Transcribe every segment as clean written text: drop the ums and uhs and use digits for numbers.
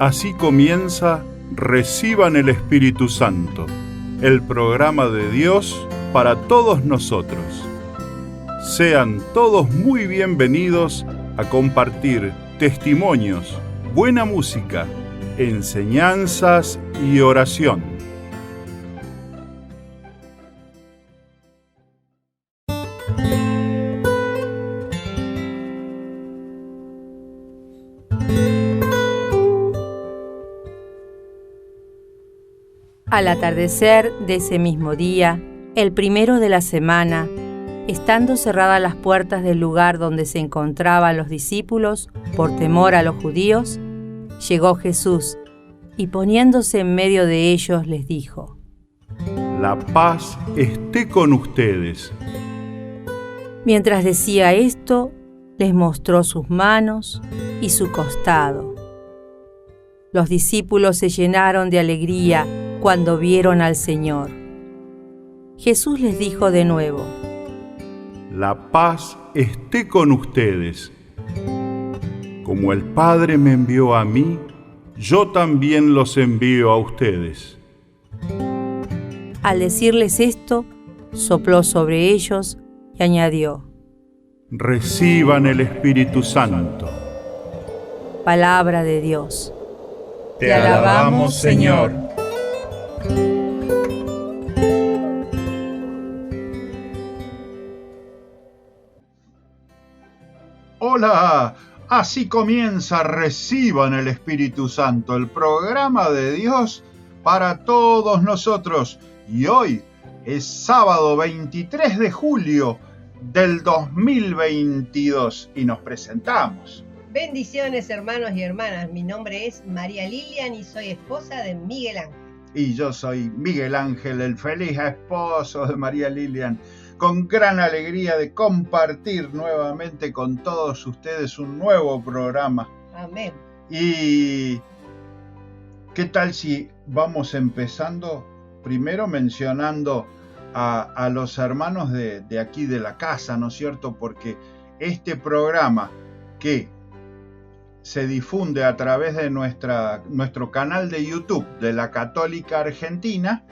Así comienza Reciban el Espíritu Santo, el programa de Dios para todos nosotros. Sean todos muy bienvenidos a compartir testimonios, buena música, enseñanzas y oración. Al atardecer de ese mismo día, el primero de la semana, estando cerradas las puertas del lugar donde se encontraban los discípulos por temor a los judíos, llegó Jesús y poniéndose en medio de ellos les dijo: La paz esté con ustedes. Mientras decía esto, les mostró sus manos y su costado. Los discípulos se llenaron de alegría cuando vieron al Señor. Jesús les dijo de nuevo: La paz esté con ustedes. Como el Padre me envió a mí, yo también los envío a ustedes. Al decirles esto, sopló sobre ellos y añadió: Reciban el Espíritu Santo. Palabra de Dios. Te alabamos, Señor. Hola, así comienza Reciban el Espíritu Santo, el programa de Dios para todos nosotros. Y hoy es sábado 23 de julio del 2022 y nos presentamos. Bendiciones, hermanos y hermanas. Mi nombre es María Lilian y soy esposa de Miguel Ángel. Y yo soy Miguel Ángel, el feliz esposo de María Lilian, con gran alegría de compartir nuevamente con todos ustedes un nuevo programa. Amén. Y ¿qué tal si vamos empezando primero mencionando a los hermanos de aquí de la casa, ¿no es cierto? Porque este programa que se difunde a través de nuestro canal de YouTube de la Católica Argentina,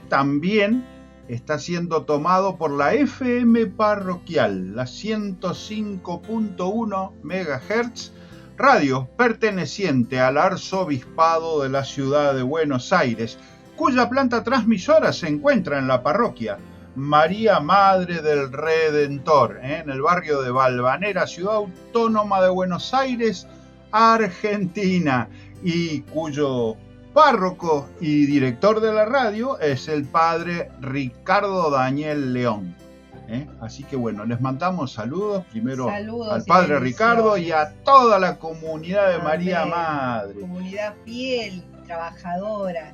también está siendo tomado por la FM parroquial, la 105.1 MHz, radio perteneciente al Arzobispado de la Ciudad de Buenos Aires, cuya planta transmisora se encuentra en la parroquia María Madre del Redentor, en el barrio de Valvanera, Ciudad Autónoma de Buenos Aires, Argentina, y cuyo párroco y director de la radio es el padre Ricardo Daniel León. Así que bueno, les mandamos saludos primero al padre Ricardo y a toda la comunidad de Amén. María Madre. Comunidad fiel, trabajadora.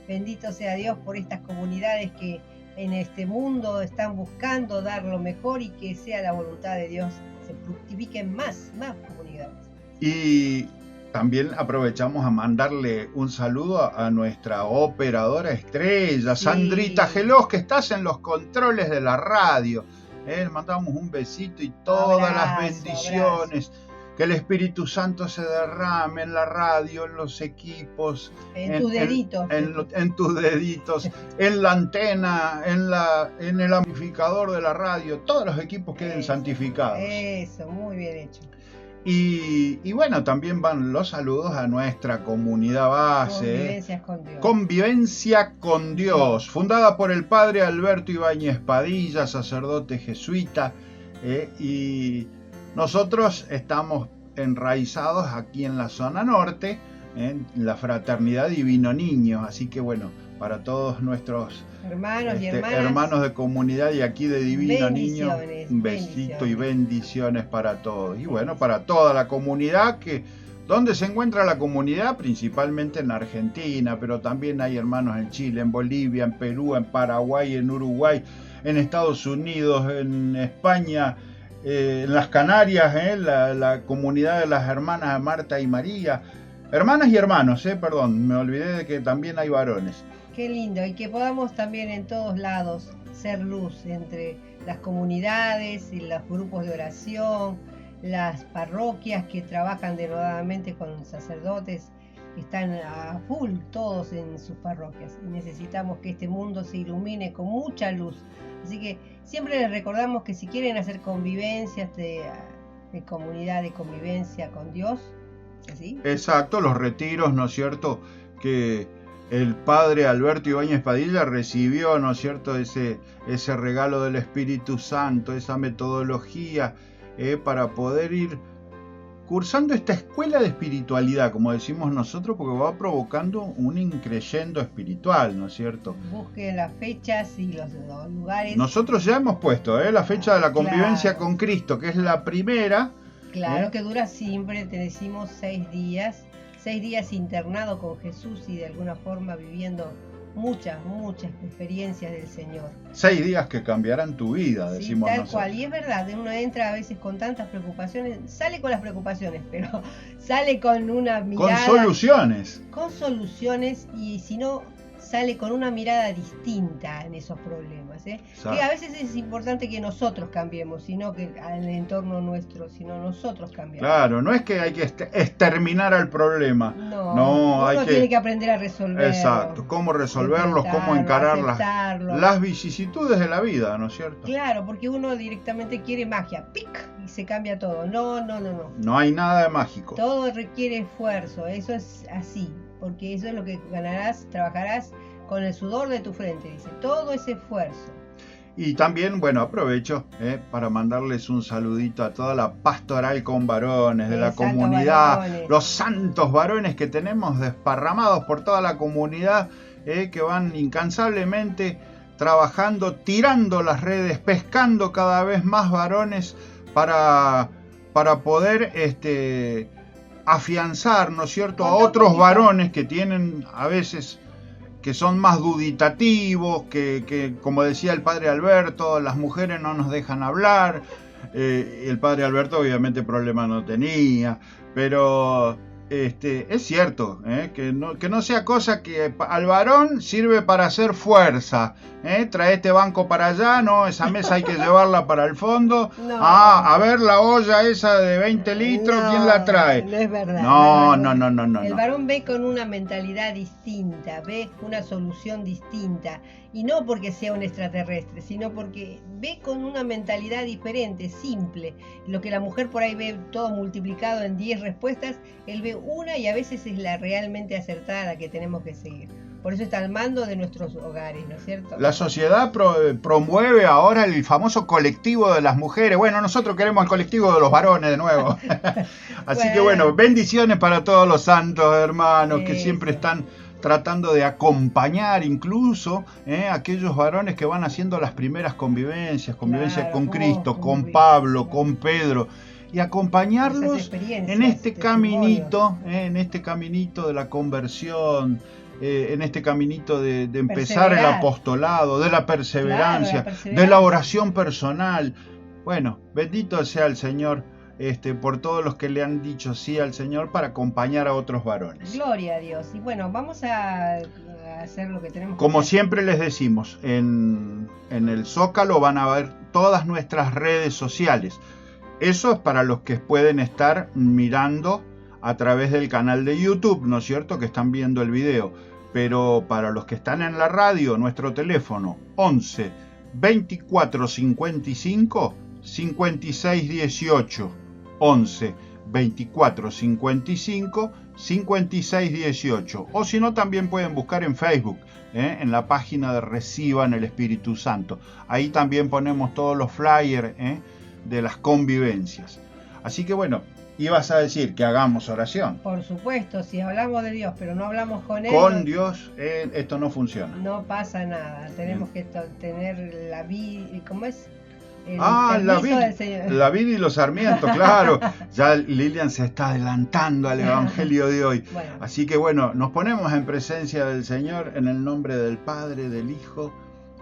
Bendito sea Dios por estas comunidades que en este mundo están buscando dar lo mejor y que sea la voluntad de Dios, se fructifiquen más comunidades. Y también aprovechamos a mandarle un saludo a nuestra operadora estrella, sí. Sandrita Gelós, que estás en los controles de la radio. Le mandamos un besito y todas las bendiciones. Abrazo. Que el Espíritu Santo se derrame en la radio, en los equipos, en tus deditos, en tus deditos, en la antena, en el amplificador de la radio. Todos los equipos queden santificados. Eso, muy bien hecho. Y bueno, también van los saludos a nuestra comunidad base. Convivencia con Dios, fundada por el padre Alberto Ibáñez Padilla, sacerdote jesuita, y nosotros estamos enraizados aquí en la zona norte, en la Fraternidad Divino Niño, así que bueno, para todos nuestros hermanos y hermanos de comunidad y aquí de Divino Niño, un besito y bendiciones para todos. Y bueno, para toda la comunidad ¿dónde se encuentra la comunidad? Principalmente en Argentina, pero también hay hermanos en Chile, en Bolivia, en Perú, en Paraguay, en Uruguay, en Estados Unidos, en España, en las Canarias, la comunidad de las hermanas Marta y María. Hermanas y hermanos, perdón, me olvidé de que también hay varones. Qué lindo, y que podamos también en todos lados ser luz entre las comunidades y los grupos de oración, las parroquias que trabajan denodadamente con sacerdotes que están a full todos en sus parroquias. Y necesitamos que este mundo se ilumine con mucha luz. Así que siempre les recordamos que si quieren hacer convivencias de comunidad, de convivencia con Dios, ¿sí? Exacto, los retiros, ¿no es cierto?, que el padre Alberto Ibáñez Padilla recibió, ¿no es cierto?, ese regalo del Espíritu Santo, esa metodología para poder ir cursando esta escuela de espiritualidad, como decimos nosotros, porque va provocando un increyendo espiritual, ¿no es cierto? Busquen las fechas y los lugares. Nosotros ya hemos puesto la fecha de la convivencia con Cristo, que es la primera. Claro, que dura siempre, te decimos 6 días. 6 días internado con Jesús y de alguna forma viviendo muchas experiencias del Señor. 6 días que cambiarán tu vida, decimos tal nosotros. Cual, y es verdad, uno entra a veces con tantas preocupaciones, sale con las preocupaciones, pero sale con una mirada... Con soluciones. Con soluciones, y si no, sale con una mirada distinta en esos problemas, que a veces es importante que nosotros cambiemos, sino que al entorno nuestro, sino nosotros cambiamos. Claro, no es que hay que exterminar al problema. No, uno tiene que aprender a resolverlo. Exacto, cómo resolverlos, cómo encarar las vicisitudes de la vida, ¿no es cierto? Claro, porque uno directamente quiere magia, ¡pic! Y se cambia todo. No. No hay nada de mágico. Todo requiere esfuerzo, eso es así, porque eso es lo que ganarás, trabajarás con el sudor de tu frente, dice, todo ese esfuerzo. Y también, bueno, aprovecho para mandarles un saludito a toda la pastoral con varones de la comunidad, varones. Los santos varones que tenemos desparramados por toda la comunidad, que van incansablemente trabajando, tirando las redes, pescando cada vez más varones para poder afianzar, ¿no es cierto?, a otros varones que tienen a veces, que son más duditativos, que como decía el padre Alberto, las mujeres no nos dejan hablar. El padre Alberto obviamente problema no tenía, pero es cierto, que no sea cosa que al varón sirve para hacer fuerza. Trae este banco para allá, no, esa mesa hay que llevarla para el fondo. No. A ver la olla esa de 20 litros, ¿quién la trae? No es verdad. No. El varón ve con una mentalidad distinta, ve una solución distinta. Y no porque sea un extraterrestre, sino porque ve con una mentalidad diferente, simple. Lo que la mujer por ahí ve todo multiplicado en 10 respuestas, él ve una y a veces es la realmente acertada la que tenemos que seguir. Por eso está al mando de nuestros hogares, ¿no es cierto? La sociedad promueve ahora el famoso colectivo de las mujeres. Bueno, nosotros queremos el colectivo de los varones de nuevo. Así que bueno, bendiciones para todos los santos hermanos que siempre están tratando de acompañar incluso aquellos varones que van haciendo las primeras convivencias con Cristo, con Pablo, con Pedro, y acompañarlos en este caminito, en este caminito de la conversión, en este caminito de empezar el apostolado, de la perseverancia, de la oración personal. Bueno, bendito sea el Señor por todos los que le han dicho sí al Señor para acompañar a otros varones. Gloria a Dios. Y bueno, vamos a hacer lo que tenemos que Como hacer. siempre les decimos, en el Zócalo van a ver todas nuestras redes sociales. Eso es para los que pueden estar mirando a través del canal de YouTube, ¿no es cierto?, que están viendo el video. Pero para los que están en la radio, nuestro teléfono 11 24 55 56 18. 11 24 55 56 18. O si no, también pueden buscar en Facebook, en la página de Reciban el Espíritu Santo. Ahí también ponemos todos los flyers de las convivencias. Así que bueno, ibas a decir que hagamos oración. Por supuesto, si hablamos de Dios, pero no hablamos con Él. Con Dios esto no funciona. No pasa nada. Tenemos que tener la vida. ¿Cómo es? La vid y los sarmientos, claro. Ya Lilian se está adelantando al Evangelio de hoy. Bueno. Así que bueno, nos ponemos en presencia del Señor en el nombre del Padre, del Hijo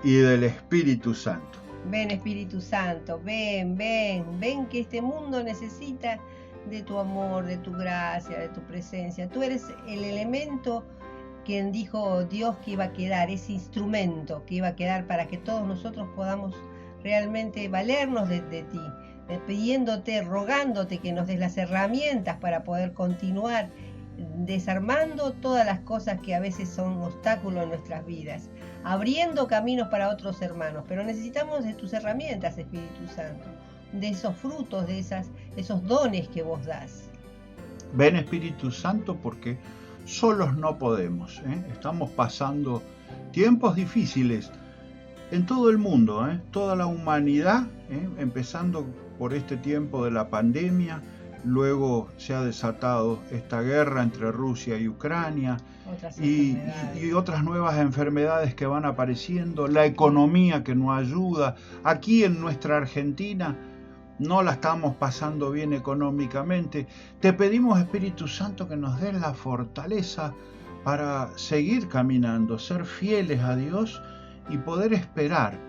y del Espíritu Santo. Ven, Espíritu Santo, ven que este mundo necesita de tu amor, de tu gracia, de tu presencia. Tú eres el elemento que dijo Dios que iba a quedar, ese instrumento que iba a quedar para que todos nosotros podamos realmente valernos de ti, pidiéndote, rogándote que nos des las herramientas para poder continuar desarmando todas las cosas que a veces son obstáculos en nuestras vidas, abriendo caminos para otros hermanos. Pero necesitamos de tus herramientas, Espíritu Santo, de esos frutos, de esos dones que vos das. Ven, Espíritu Santo, porque solos no podemos, ¿eh? Estamos pasando tiempos difíciles en todo el mundo, toda la humanidad, empezando por este tiempo de la pandemia. Luego se ha desatado esta guerra entre Rusia y Ucrania y otras nuevas enfermedades que van apareciendo, la economía que no ayuda. Aquí en nuestra Argentina no la estamos pasando bien económicamente. Te pedimos, Espíritu Santo, que nos des la fortaleza para seguir caminando, ser fieles a Dios y poder esperar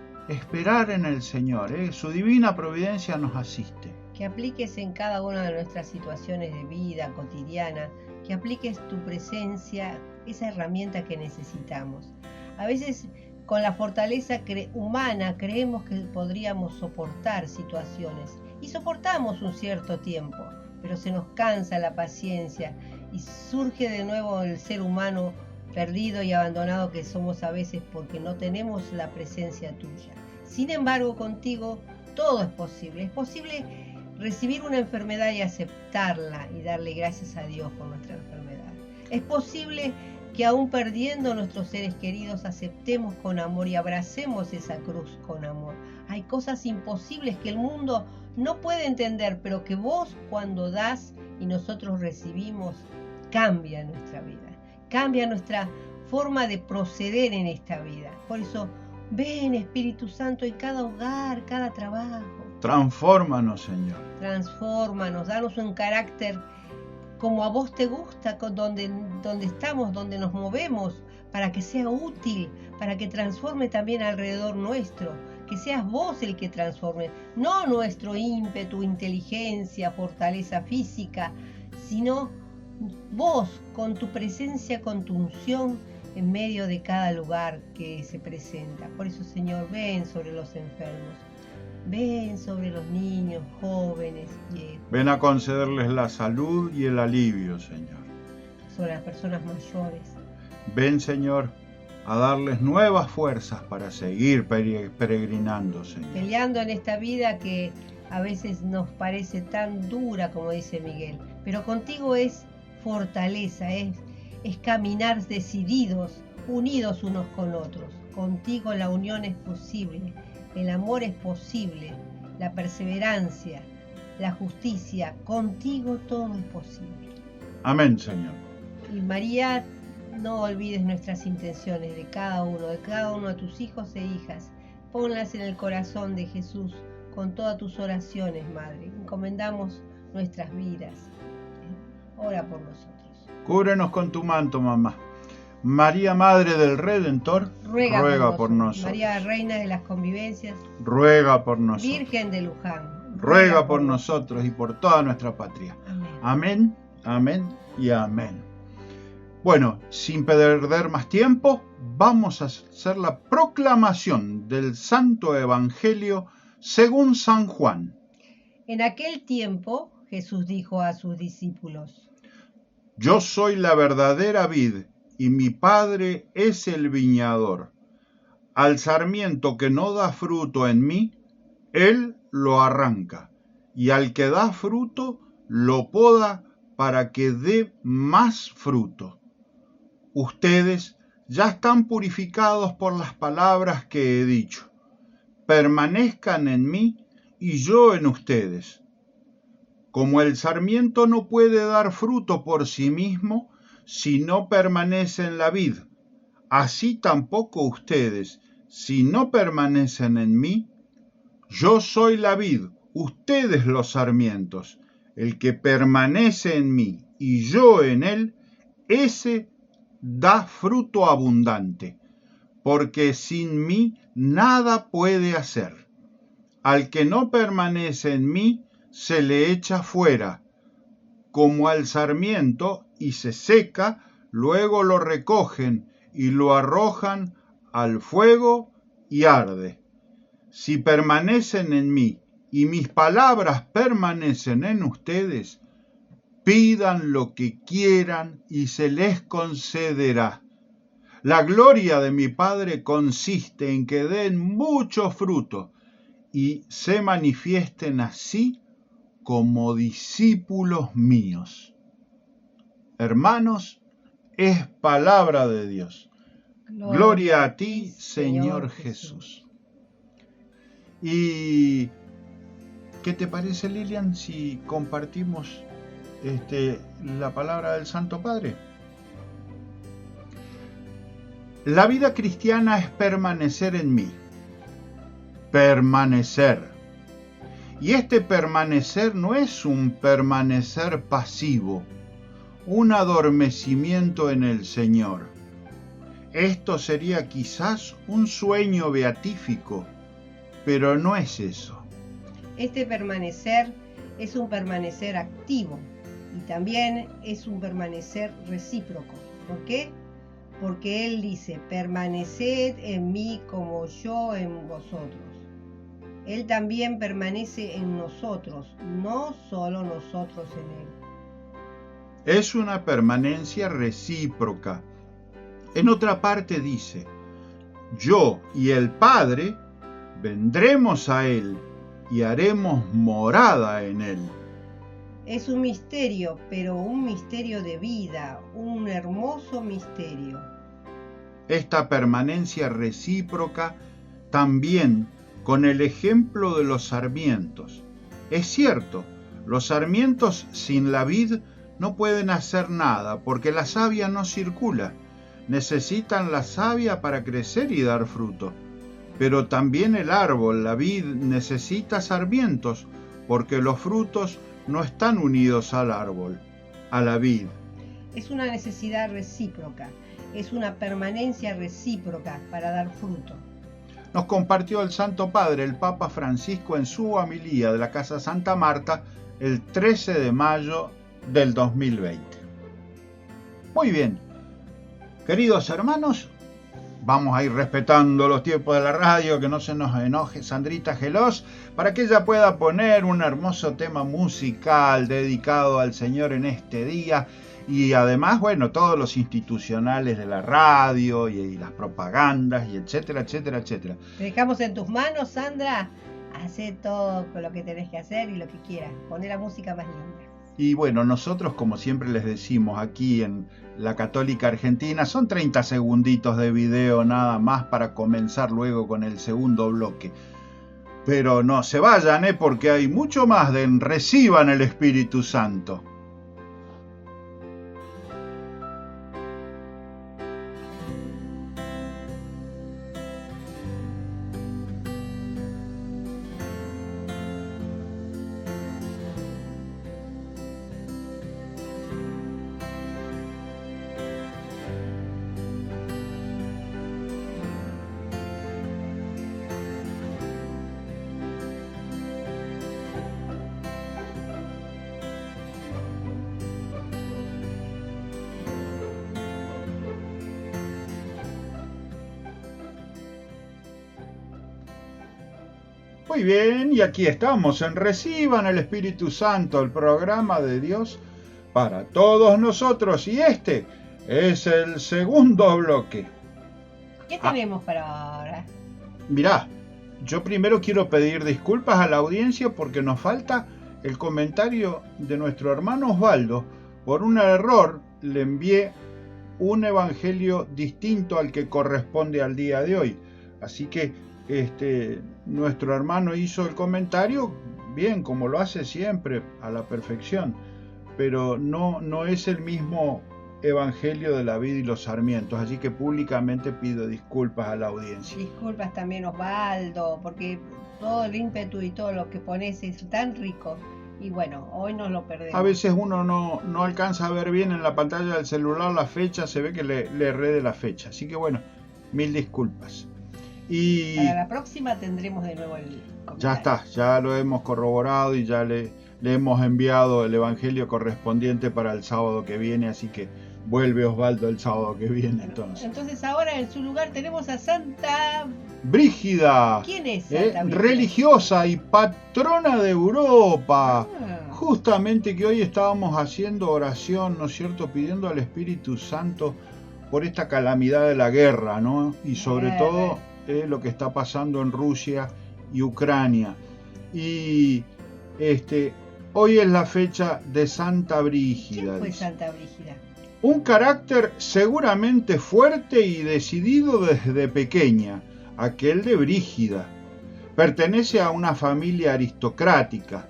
en el Señor. Su divina providencia nos asiste. Que apliques en cada una de nuestras situaciones de vida cotidiana, que apliques tu presencia, esa herramienta que necesitamos. A veces con la fortaleza humana creemos que podríamos soportar situaciones y soportamos un cierto tiempo, pero se nos cansa la paciencia y surge de nuevo el ser humano perdido y abandonado que somos a veces porque no tenemos la presencia tuya. Sin embargo, contigo todo es posible. Es posible recibir una enfermedad y aceptarla y darle gracias a Dios por nuestra enfermedad. Es posible que aún perdiendo nuestros seres queridos aceptemos con amor y abracemos esa cruz con amor. Hay cosas imposibles que el mundo no puede entender, pero que vos cuando das y nosotros recibimos, cambia nuestra vida, cambia nuestra forma de proceder en esta vida. Por eso, ven, Espíritu Santo, en cada hogar, cada trabajo. Transfórmanos, Señor. Transfórmanos, danos un carácter como a vos te gusta, donde estamos, donde nos movemos, para que sea útil, para que transforme también alrededor nuestro. Que seas vos el que transforme, no nuestro ímpetu, inteligencia, fortaleza física, sino vos con tu presencia, con tu unción en medio de cada lugar que se presenta. Por eso, Señor, ven sobre los enfermos. Ven sobre los niños, jóvenes, viejos. Ven a concederles la salud y el alivio, Señor. Sobre las personas mayores. Ven, Señor, a darles nuevas fuerzas para seguir peregrinando, Señor. Peleando en esta vida que a veces nos parece tan dura, como dice Miguel. Pero contigo es fortaleza, es caminar decididos, unidos unos con otros. Contigo la unión es posible. El amor es posible, la perseverancia, la justicia, contigo todo es posible. Amén, Señor. Y María, no olvides nuestras intenciones de cada uno de tus hijos e hijas. Ponlas en el corazón de Jesús con todas tus oraciones, Madre. Encomendamos nuestras vidas. Ora por nosotros. Cúbrenos con tu manto, mamá. María, Madre del Redentor, ruega por nosotros. María, Reina de las Convivencias, ruega por nosotros. Virgen de Luján, ruega por nosotros y por toda nuestra patria. Amén, amén y amén. Bueno, sin perder más tiempo, vamos a hacer la proclamación del Santo Evangelio según San Juan. En aquel tiempo, Jesús dijo a sus discípulos: Yo soy la verdadera vid, y mi Padre es el viñador. Al sarmiento que no da fruto en mí, Él lo arranca, y al que da fruto, lo poda para que dé más fruto. Ustedes ya están purificados por las palabras que he dicho. Permanezcan en mí y yo en ustedes. Como el sarmiento no puede dar fruto por sí mismo, si no permanece en la vid, así tampoco ustedes, si no permanecen en mí. Yo soy la vid, ustedes los sarmientos. El que permanece en mí y yo en él, ese da fruto abundante, porque sin mí nada puede hacer. Al que no permanece en mí, se le echa fuera, como al sarmiento, y se seca, luego lo recogen y lo arrojan al fuego y arde. Si permanecen en mí y mis palabras permanecen en ustedes, Pidan lo que quieran y se les concederá. La gloria de mi Padre consiste en que den mucho fruto y se manifiesten así como discípulos míos. Hermanos, es palabra de Dios. Gloria a ti, Señor Jesús. ¿Y qué te parece, Lilian, si compartimos la palabra del Santo Padre? La vida cristiana es permanecer en mí. Permanecer. Y este permanecer no es un permanecer pasivo, un adormecimiento en el Señor. Esto sería quizás un sueño beatífico, pero no es eso. Este permanecer es un permanecer activo y también es un permanecer recíproco. ¿Por qué? Porque Él dice, permaneced en mí como yo en vosotros. Él también permanece en nosotros, no solo nosotros en Él. Es una permanencia recíproca. En otra parte dice, yo y el Padre vendremos a Él y haremos morada en Él. Es un misterio, pero un misterio de vida, un hermoso misterio. Esta permanencia recíproca también con el ejemplo de los sarmientos. Es cierto, los sarmientos sin la vid no pueden hacer nada porque la savia no circula. Necesitan la savia para crecer y dar fruto. Pero también el árbol, la vid, necesita sarmientos porque los frutos no están unidos al árbol, a la vid. Es una necesidad recíproca, es una permanencia recíproca para dar fruto. Nos compartió el Santo Padre, el Papa Francisco, en su homilía de la Casa Santa Marta el 13 de mayo del 2020. Muy bien, queridos hermanos, vamos a ir respetando los tiempos de la radio, que no se nos enoje Sandrita Gelos, para que ella pueda poner un hermoso tema musical dedicado al Señor en este día. Y además, bueno, todos los institucionales de la radio y las propagandas y etcétera, etcétera, etcétera. Te dejamos en tus manos, Sandra. Hacé todo con lo que tenés que hacer y lo que quieras. Poné la música más linda. Y bueno, nosotros, como siempre les decimos aquí en la Católica Argentina, son 30 segunditos de video nada más para comenzar luego con el segundo bloque. Pero no se vayan, porque hay mucho más de Reciban el Espíritu Santo. Muy bien, y aquí estamos en Reciban el Espíritu Santo, el programa de Dios para todos nosotros, y este es el segundo bloque. ¿Qué tenemos para ahora? Mirá, yo primero quiero pedir disculpas a la audiencia porque nos falta el comentario de nuestro hermano Osvaldo. Por un error le envié un evangelio distinto al que corresponde al día de hoy, así que nuestro hermano hizo el comentario bien, como lo hace siempre, a la perfección, pero no es el mismo evangelio de la vid y los sarmientos, así que públicamente pido disculpas a la audiencia. Disculpas también, Osvaldo, porque todo el ímpetu y todo lo que pones es tan rico, y bueno, hoy nos lo perdemos. A veces uno no alcanza a ver bien en la pantalla del celular la fecha, se ve que le erré de la fecha, así que bueno, mil disculpas. Y para la próxima tendremos de nuevo el comentario. Ya está, ya lo hemos corroborado y ya le hemos enviado el evangelio correspondiente para el sábado que viene, así que Vuelve Osvaldo el sábado que viene entonces. Entonces ahora en su lugar tenemos a Santa Brígida. ¿Quién es Santa Brígida? Religiosa y patrona de Europa. Ah. Justamente que hoy estábamos haciendo oración, ¿no es cierto? Pidiendo al Espíritu Santo por esta calamidad de la guerra, ¿no? Y sobre todo lo que está pasando en Rusia y Ucrania. Y hoy es la fecha de Santa Brígida. ¿Quién fue Santa Brígida? Un carácter seguramente fuerte y decidido desde pequeña, aquel de Brígida. Pertenece a una familia aristocrática.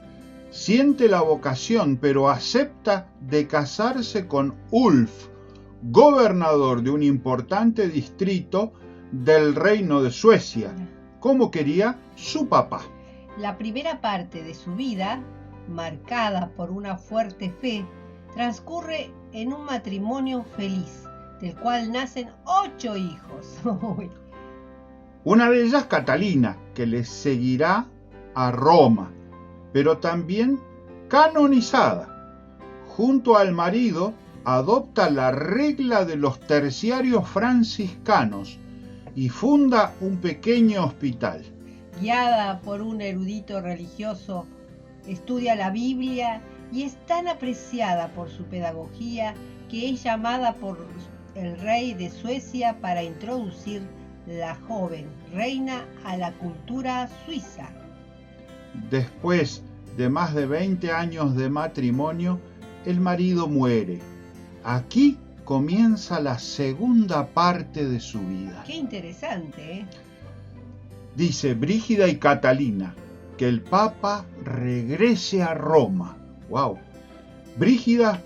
Siente la vocación, pero acepta de casarse con Ulf, gobernador de un importante distrito del reino de Suecia, como quería su papá. La primera parte de su vida, marcada por una fuerte fe, transcurre en un matrimonio feliz, del cual nacen 8 hijos. Una de ellas, Catalina, que le seguirá a Roma, pero también canonizada. Junto al marido, adopta la regla de los terciarios franciscanos y funda un pequeño hospital. Guiada por un erudito religioso, estudia la Biblia y es tan apreciada por su pedagogía que es llamada por el rey de Suecia para introducir la joven reina a la cultura suiza. Después de más de 20 años de matrimonio, el marido muere. Aquí comienza la segunda parte de su vida. Qué interesante, ¿eh? Dice Brígida y Catalina que el Papa regrese a Roma. ¡Wow! Brígida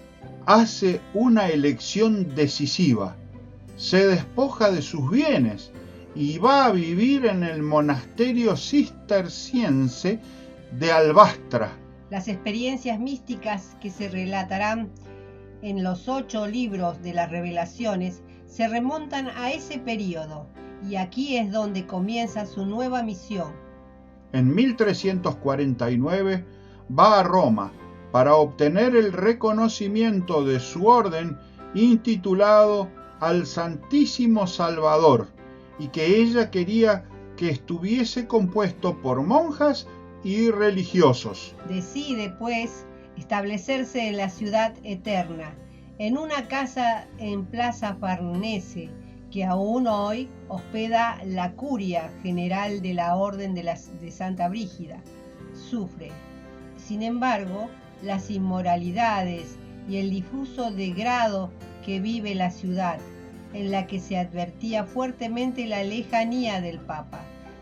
hace una elección decisiva. Se despoja de sus bienes y va a vivir en el monasterio cisterciense de Albastra. Las experiencias místicas que se relatarán en los 8 libros de las Revelaciones se remontan a ese periodo, y aquí es donde comienza su nueva misión. En 1349 va a Roma para obtener el reconocimiento de su orden intitulado al Santísimo Salvador, y que ella quería que estuviese compuesto por monjas y religiosos. Decide, pues, establecerse en la ciudad eterna, en una casa en Plaza Farnese, que aún hoy hospeda la curia general de la Orden de Santa Brígida. Sufre, sin embargo, las inmoralidades y el difuso degrado que vive la ciudad, en la que se advertía fuertemente la lejanía del Papa,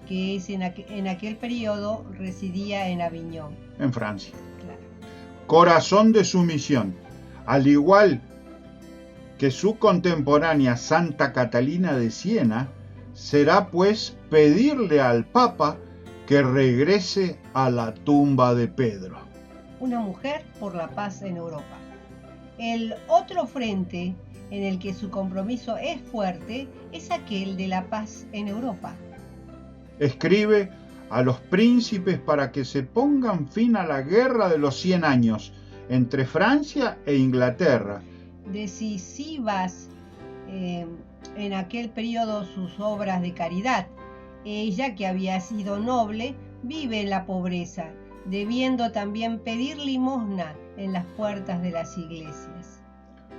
que en aquel periodo residía en Aviñón, en Francia. Claro. Corazón de su misión, al igual que su contemporánea Santa Catalina de Siena, será pues pedirle al Papa que regrese a la tumba de Pedro. Una mujer por la paz en Europa. El otro frente en el que su compromiso es fuerte es aquel de la paz en Europa. Escribe a los príncipes para que se pongan fin a la guerra de los 100 años entre Francia e Inglaterra. Decisivas en aquel periodo sus obras de caridad. Ella, que había sido noble, vive en la pobreza, debiendo también pedir limosna en las puertas de las iglesias.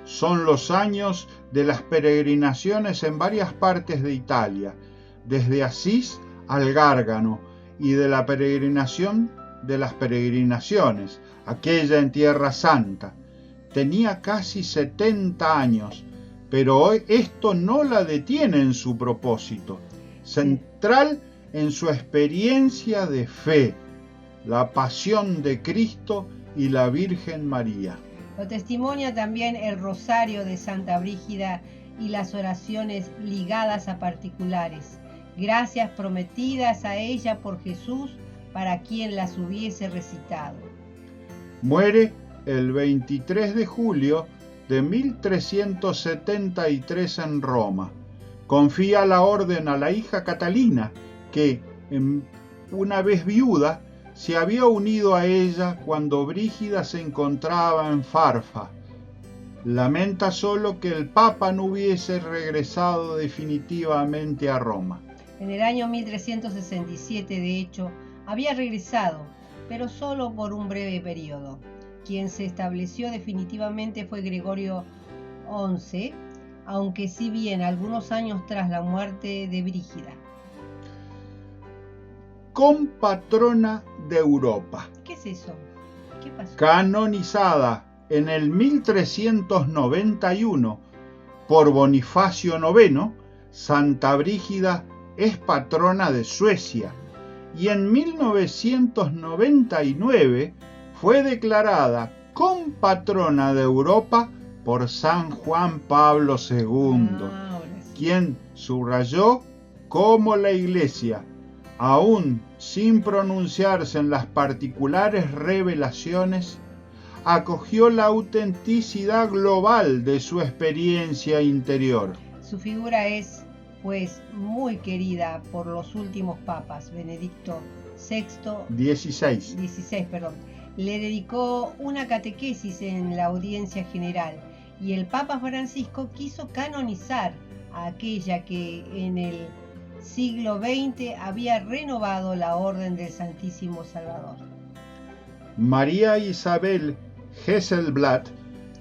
Son los años de las peregrinaciones en varias partes de Italia, desde Asís al Gárgano, y de la peregrinación de las peregrinaciones, aquella en Tierra Santa. Tenía casi 70 años, pero hoy esto no la detiene en su propósito, central en su experiencia de fe, la pasión de Cristo y la Virgen María. Lo testimonia también el rosario de Santa Brígida y las oraciones ligadas a particulares, gracias prometidas a ella por Jesús para quien las hubiese recitado. Muere el 23 de julio de 1373 en Roma. Confía la orden a la hija Catalina, que, una vez viuda, se había unido a ella cuando Brígida se encontraba en Farfa. Lamenta solo que el Papa no hubiese regresado definitivamente a Roma. En el año 1367, de hecho, había regresado, pero solo por un breve periodo. Quien se estableció definitivamente fue Gregorio XI, aunque si bien algunos años tras la muerte de Brígida. Compatrona de Europa. ¿Qué es eso? ¿Qué pasó? Canonizada en el 1391 por Bonifacio IX, Santa Brígida es patrona de Suecia y en 1999 fue declarada compatrona de Europa por San Juan Pablo II, quien subrayó cómo la Iglesia, aún sin pronunciarse en las particulares revelaciones, acogió la autenticidad global de su experiencia interior. Su figura es, pues, muy querida por los últimos papas. Benedicto XVI le dedicó una catequesis en la audiencia general y el Papa Francisco quiso canonizar a aquella que en el siglo XX había renovado la Orden del Santísimo Salvador. María Isabel Hesselblad,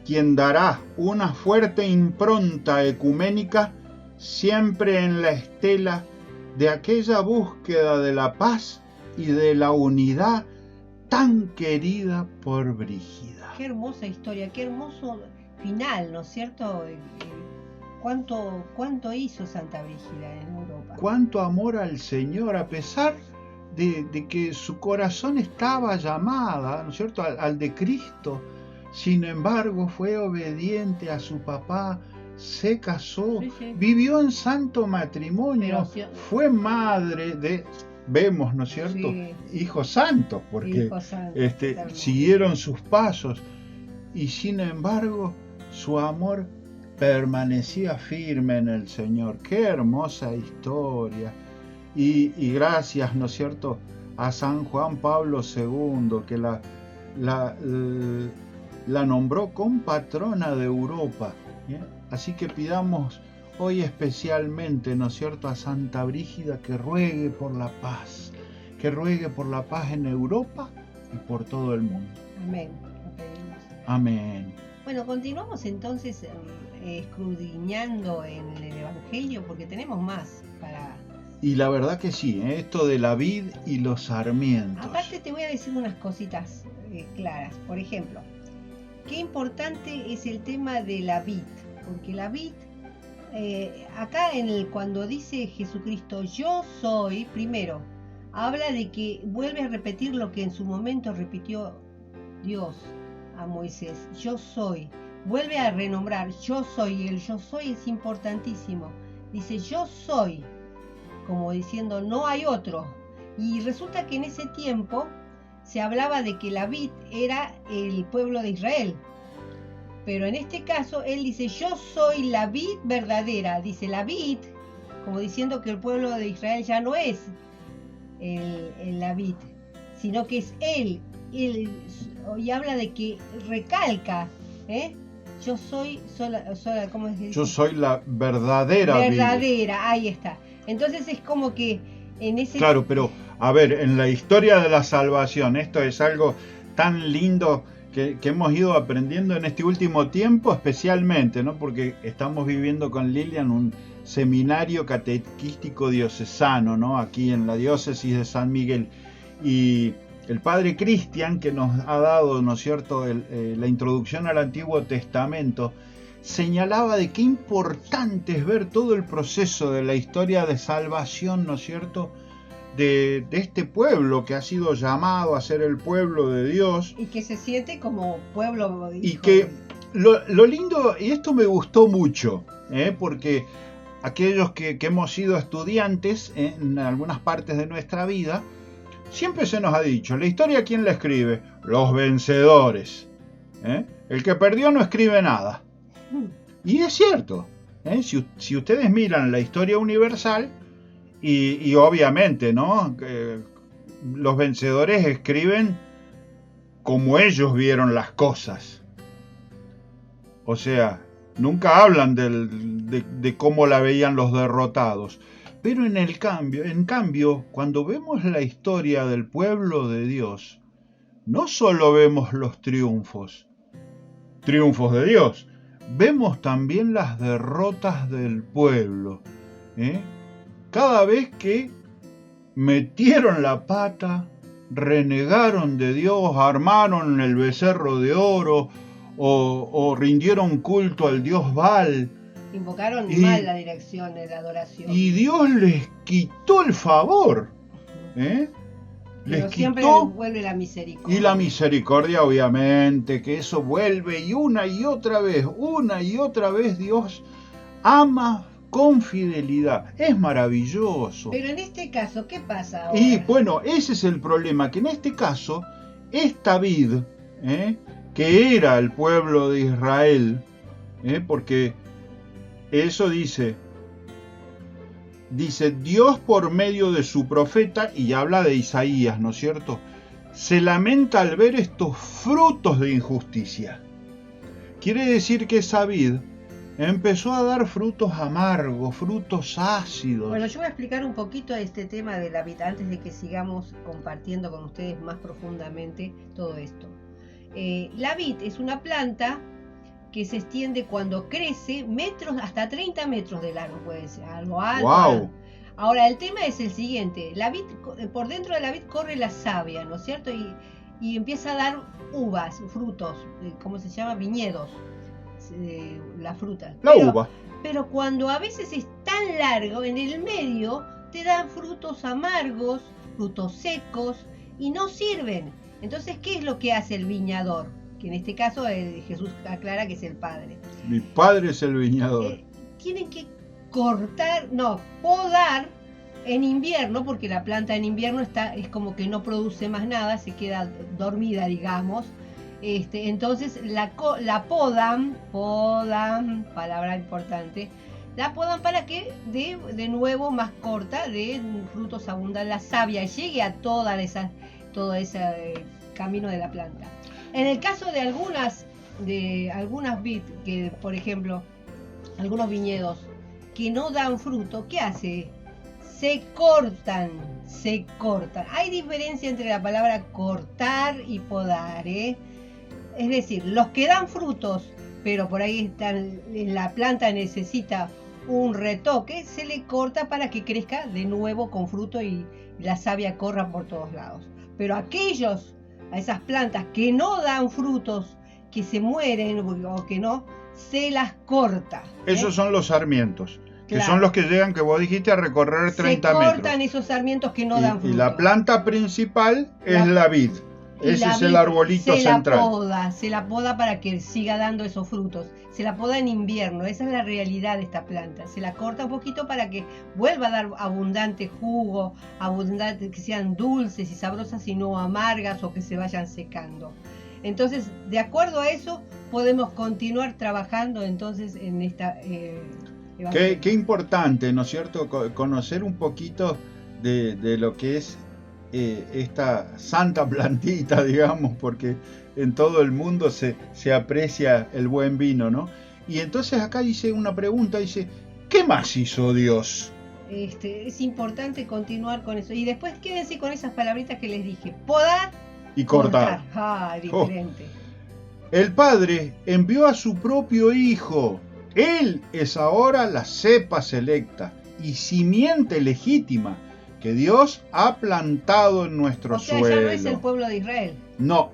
quien dará una fuerte impronta ecuménica siempre en la estela de aquella búsqueda de la paz y de la unidad tan querida por Brígida. Qué hermosa historia, qué hermoso final, ¿no es cierto? ¿Cuánto hizo Santa Brígida en Europa? Cuánto amor al Señor, a pesar de que su corazón estaba llamada, ¿no es cierto?, al de Cristo. Sin embargo, fue obediente a su papá, se casó, vivió en santo matrimonio, fue madre de, vemos, ¿no es cierto?, hijos santos, porque siguieron sus pasos, y sin embargo, su amor permanecía firme en el Señor. Qué hermosa historia. Y gracias, ¿no es cierto?, a San Juan Pablo II, que la nombró compatrona de Europa. ¿Bien? Así que pidamos hoy especialmente, ¿no es cierto?, a Santa Brígida que ruegue por la paz en Europa y por todo el mundo. Amén. Lo pedimos. Amén. Bueno, continuamos entonces escudriñando en el Evangelio porque tenemos más para... Y la verdad que sí, esto de la vid y los sarmientos. Aparte te voy a decir unas cositas claras. Por ejemplo, qué importante es el tema de la vid, porque la vid, acá cuando dice Jesucristo, yo soy, primero, habla de que vuelve a repetir lo que en su momento repitió Dios a Moisés, yo soy, vuelve a renombrar, yo soy, el yo soy es importantísimo, dice yo soy, como diciendo no hay otro, y resulta que en ese tiempo se hablaba de que la vid era el pueblo de Israel, pero en este caso él dice yo soy la vid verdadera, dice la vid, como diciendo que el pueblo de Israel ya no es la vid, sino que es él, y habla de que recalca, yo soy ¿cómo es? Yo soy la verdadera vida. Ahí está. Entonces es como que en ese... Claro, pero a ver, en la historia de la salvación, esto es algo tan lindo que hemos ido aprendiendo en este último tiempo, especialmente, ¿no? Porque estamos viviendo con Lilian un seminario catequístico diocesano, ¿no? Aquí en la diócesis de San Miguel, y el padre Cristian, que nos ha dado, ¿no es cierto?, la introducción al Antiguo Testamento, señalaba de qué importante es ver todo el proceso de la historia de salvación, ¿no es cierto?, de este pueblo que ha sido llamado a ser el pueblo de Dios. Y que se siente como pueblo. Y que lo lindo, y esto me gustó mucho, porque aquellos que hemos sido estudiantes en algunas partes de nuestra vida, siempre se nos ha dicho, la historia ¿quién la escribe? Los vencedores. El que perdió no escribe nada. Y es cierto. Si ustedes miran la historia universal, y obviamente, ¿no? Los vencedores escriben como ellos vieron las cosas. O sea, nunca hablan de cómo la veían los derrotados. Pero en cambio, cuando vemos la historia del pueblo de Dios, no solo vemos los triunfos de Dios, vemos también las derrotas del pueblo. Cada vez que metieron la pata, renegaron de Dios, armaron el becerro de oro o rindieron culto al dios Baal. Invocaron mal la dirección de la adoración. Y Dios les quitó el favor. Pero siempre vuelve la misericordia. Y la misericordia, obviamente, que eso vuelve y una y otra vez Dios ama con fidelidad. Es maravilloso. Pero en este caso, ¿qué pasa ahora? Y bueno, ese es el problema, que en este caso, esta vid, que era el pueblo de Israel, porque eso dice Dios por medio de su profeta, y habla de Isaías, ¿no es cierto? Se lamenta al ver estos frutos de injusticia. Quiere decir que esa vid empezó a dar frutos amargos, frutos ácidos. Bueno, yo voy a explicar un poquito este tema de la vid antes de que sigamos compartiendo con ustedes más profundamente todo esto. La vid es una planta que se extiende cuando crece metros, hasta 30 metros de largo, puede ser algo alto. ¡Wow! Ahora, el tema es el siguiente: la vid, por dentro de la vid corre la savia, ¿no es cierto? Y empieza a dar uvas, frutos, ¿cómo se llama? Viñedos, la fruta. Uva. Pero cuando a veces es tan largo, en el medio te dan frutos amargos, frutos secos, y no sirven. Entonces, ¿qué es lo que hace el viñador? Que en este caso Jesús aclara que es el Padre. Mi Padre es el viñador. Tienen que podar en invierno, porque la planta en invierno es como que no produce más nada, se queda dormida, digamos. Entonces la podan, palabra importante, la podan para que de nuevo más corta, de frutos abundan la savia, llegue a todo ese camino de la planta. En el caso de algunas vid, que por ejemplo, algunos viñedos que no dan fruto, ¿qué hace? Se cortan. Hay diferencia entre la palabra cortar y podar, Es decir, los que dan frutos, pero por ahí la planta necesita un retoque, se le corta para que crezca de nuevo con fruto y la savia corra por todos lados. Pero a esas plantas que no dan frutos, que se mueren o que no, se las corta. Esos son los sarmientos, que claro, son los que llegan, que vos dijiste, a recorrer 30 metros. Se cortan esos sarmientos que no dan frutos. Y la planta principal es la vid. Ese es el arbolito central. Se la poda para que siga dando esos frutos. Se la poda en invierno, esa es la realidad de esta planta. Se la corta un poquito para que vuelva a dar abundante jugo, que sean dulces y sabrosas y no amargas o que se vayan secando. Entonces, de acuerdo a eso, podemos continuar trabajando entonces en esta... Qué importante, ¿no es cierto?, conocer un poquito de lo que es esta santa plantita, digamos, porque en todo el mundo se aprecia el buen vino, ¿no? Y entonces acá dice una pregunta, dice, ¿qué más hizo Dios? Es importante continuar con eso. Y después quédense con esas palabritas que les dije: podar y cortar. Diferente. El Padre envió a su propio Hijo. Él es ahora la cepa selecta y simiente legítima que Dios ha plantado en nuestro suelo. Ya no es el pueblo de Israel. No,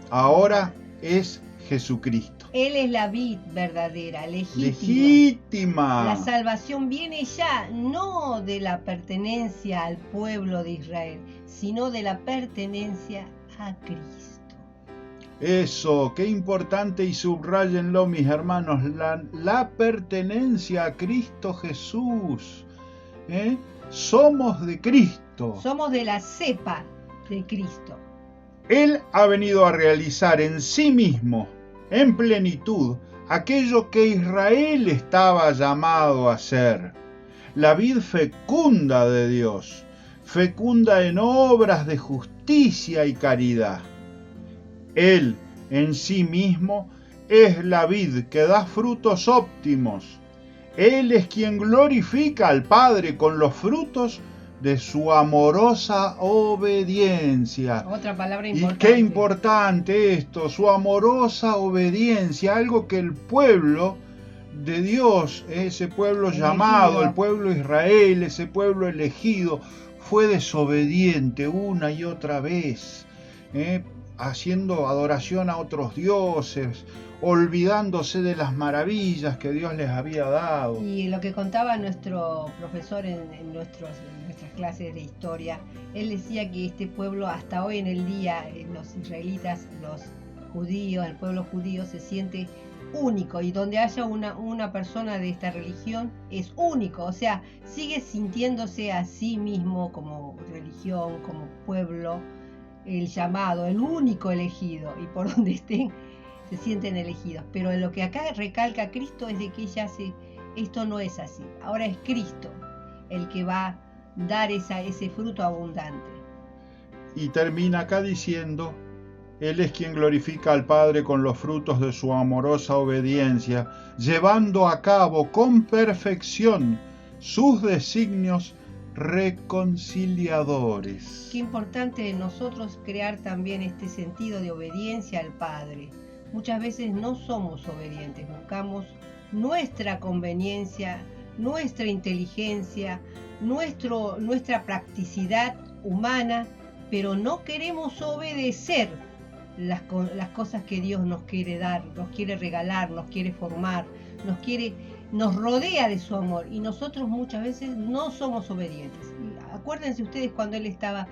ahora es Jesucristo. Él es la vid verdadera, legítima. La salvación viene ya no de la pertenencia al pueblo de Israel, sino de la pertenencia a Cristo. Eso, qué importante, y subráyenlo, mis hermanos, la pertenencia a Cristo Jesús. Somos de Cristo. Somos de la cepa de Cristo. Él ha venido a realizar en sí mismo, en plenitud, aquello que Israel estaba llamado a ser. La vid fecunda de Dios, fecunda en obras de justicia y caridad. Él en sí mismo es la vid que da frutos óptimos. Él es quien glorifica al Padre con los frutos de su amorosa obediencia. Otra palabra importante. Y qué importante esto, su amorosa obediencia, algo que el pueblo de Dios, ese pueblo llamado, el pueblo Israel, ese pueblo elegido, fue desobediente una y otra vez, haciendo adoración a otros dioses, olvidándose de las maravillas que Dios les había dado. Y lo que contaba nuestro profesor en nuestras clases de historia, él decía que este pueblo hasta hoy en el día, los israelitas, los judíos, el pueblo judío se siente único, y donde haya una persona de esta religión es único, o sea, sigue sintiéndose a sí mismo como religión, como pueblo, el llamado, el único elegido, y por donde estén se sienten elegidos. Pero lo que acá recalca Cristo es de que ella esto no es así. Ahora es Cristo el que va a dar ese fruto abundante. Y termina acá diciendo: Él es quien glorifica al Padre con los frutos de su amorosa obediencia, llevando a cabo con perfección sus designios reconciliadores. Qué importante en nosotros crear también este sentido de obediencia al Padre. Muchas veces no somos obedientes, buscamos nuestra conveniencia, nuestra inteligencia, nuestra practicidad humana, pero no queremos obedecer las cosas que Dios nos quiere dar, nos quiere regalar, nos quiere formar, nos rodea de su amor, y nosotros muchas veces no somos obedientes. Y acuérdense ustedes cuando él estaba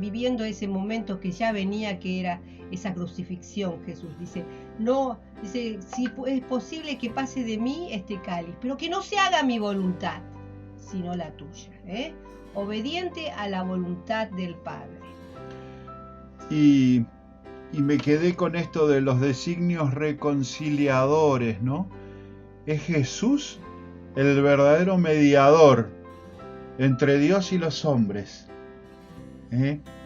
viviendo ese momento que ya venía, que era esa crucifixión. Jesús dice, si es posible que pase de mí este cáliz, pero que no se haga mi voluntad, sino la tuya. Obediente a la voluntad del Padre. Y me quedé con esto de los designios reconciliadores, ¿no? Es Jesús el verdadero mediador entre Dios y los hombres.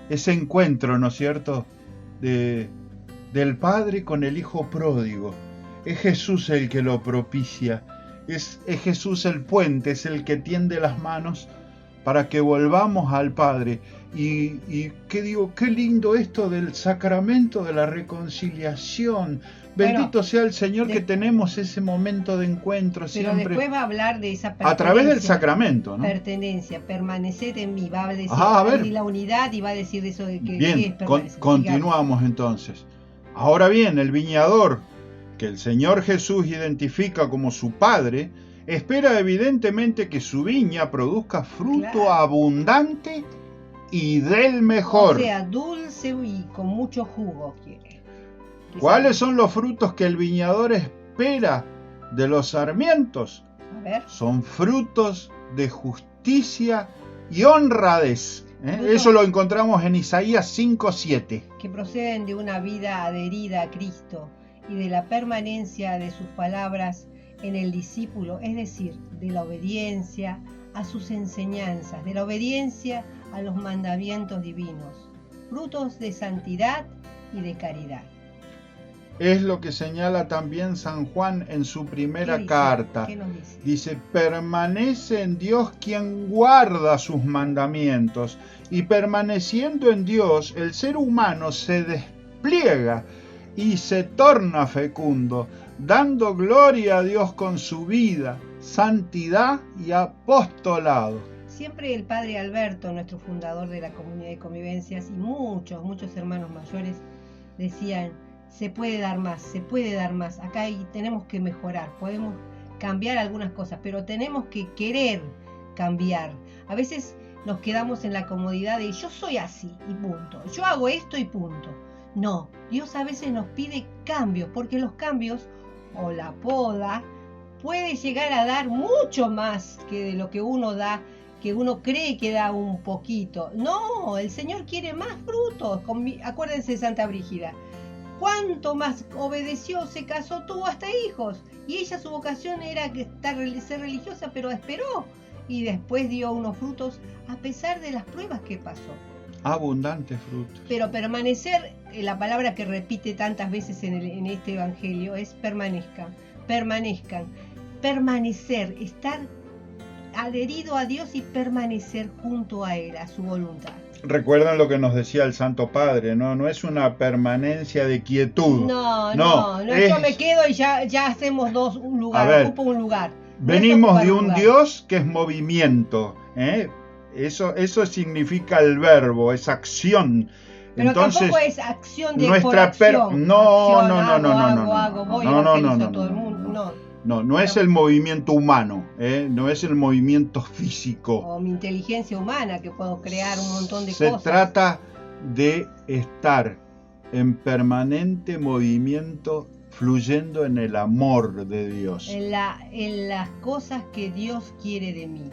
Ese encuentro, ¿no es cierto?, del Padre con el Hijo pródigo. Es Jesús el que lo propicia. Es Jesús el puente, es el que tiende las manos para que volvamos al Padre. Y qué lindo esto del sacramento de la reconciliación. Bendito sea el Señor que tenemos ese momento de encuentro siempre. Pero después va a hablar de esa pertenencia. A través del sacramento, ¿no? Pertenencia, permaneced en mí. Va a decir la unidad, y va a decir eso de que bien, es permanecer. Continuamos entonces. Ahora bien, el viñador, que el Señor Jesús identifica como su Padre, espera evidentemente que su viña produzca fruto abundante y del mejor. O sea, dulce y con mucho jugo quiere. ¿Cuáles son los frutos que el viñador espera de los sarmientos? A ver. Son frutos de justicia y honradez. Eso lo encontramos en Isaías 5:7. Que proceden de una vida adherida a Cristo y de la permanencia de sus palabras en el discípulo, es decir, de la obediencia a sus enseñanzas, de la obediencia a los mandamientos divinos, frutos de santidad y de caridad. Es lo que señala también San Juan en su primera carta. ¿Qué nos dice? Dice, permanece en Dios quien guarda sus mandamientos, y permaneciendo en Dios, el ser humano se despliega y se torna fecundo, dando gloria a Dios con su vida, santidad y apostolado. Siempre el Padre Alberto, nuestro fundador de la Comunidad de Convivencias, y muchos hermanos mayores decían, se puede dar más, acá tenemos que mejorar, podemos cambiar algunas cosas, pero tenemos que querer cambiar. A veces nos quedamos en la comodidad de yo soy así y punto, yo hago esto y punto. No, Dios a veces nos pide cambios, porque los cambios o la poda puede llegar a dar mucho más que de lo que uno da, que uno cree que da un poquito. No, el Señor quiere más frutos. Acuérdense de Santa Brígida. Cuanto más obedeció, se casó, tuvo hasta hijos. Y ella, su vocación era ser religiosa, pero esperó. Y después dio unos frutos a pesar de las pruebas que pasó. Abundantes frutos. Pero permanecer, la palabra que repite tantas veces en este evangelio es permanezcan, permanezcan, permanecer, estar adherido a Dios y permanecer junto a Él, a su voluntad. Recuerdan lo que nos decía el Santo Padre, ¿no? No es una permanencia de quietud. No, yo me quedo y ya hacemos un lugar, ocupo un lugar. Venimos de un Dios que es movimiento, ¿eh? Eso significa el verbo, es acción. Pero entonces, tampoco es acción de nuestra acción. No, no es el movimiento humano, no es el movimiento físico. O mi inteligencia humana, que puedo crear un montón de Se cosas. trata de estar en permanente movimiento, fluyendo en el amor de Dios. En las cosas que Dios quiere de mí.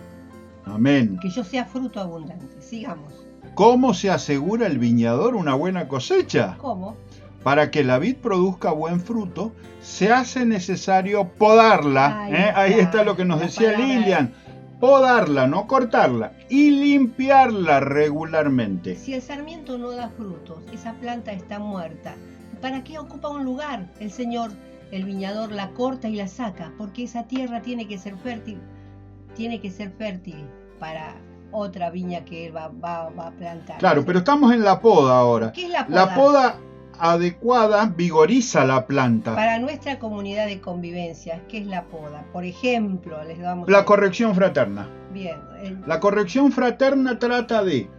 Amén. Que yo sea fruto abundante. Sigamos. ¿Cómo se asegura el viñador una buena cosecha? ¿Cómo? Para que la vid produzca buen fruto, se hace necesario podarla. Ahí está lo que nos decía Lilian. Podarla, no cortarla. Y limpiarla regularmente. Si el sarmiento no da frutos, esa planta está muerta. ¿Para qué ocupa un lugar? El Señor, el viñador, la corta y la saca, porque esa tierra tiene que ser fértil. Tiene que ser fértil para otra viña que Él va a plantar. Claro, pero estamos en la poda ahora. ¿Qué es la poda? La poda adecuada vigoriza la planta. Para nuestra comunidad de convivencia, ¿qué es la poda? Por ejemplo, les damos... La corrección fraterna. Bien. La corrección fraterna trata de...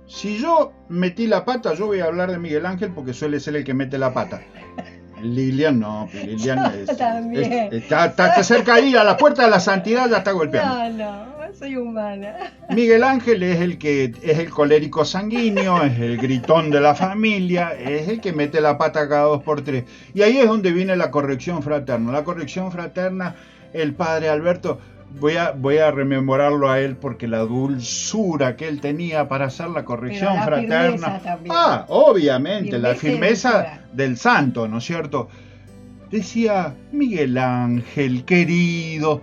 Si yo metí la pata, yo voy a hablar de Miguel Ángel porque suele ser el que mete la pata. Lilian no, Lilian está cerca de ir a la puerta de la santidad, ya está golpeando. No, soy humana. Miguel Ángel es el colérico sanguíneo, es el gritón de la familia, es el que mete la pata cada 2 por 3. Y ahí es donde viene la corrección fraterna. La corrección fraterna, el padre Alberto, voy a rememorarlo a él porque la dulzura que él tenía para hacer la corrección fraterna. Obviamente, la firmeza del santo, ¿no es cierto? Decía, Miguel Ángel, querido,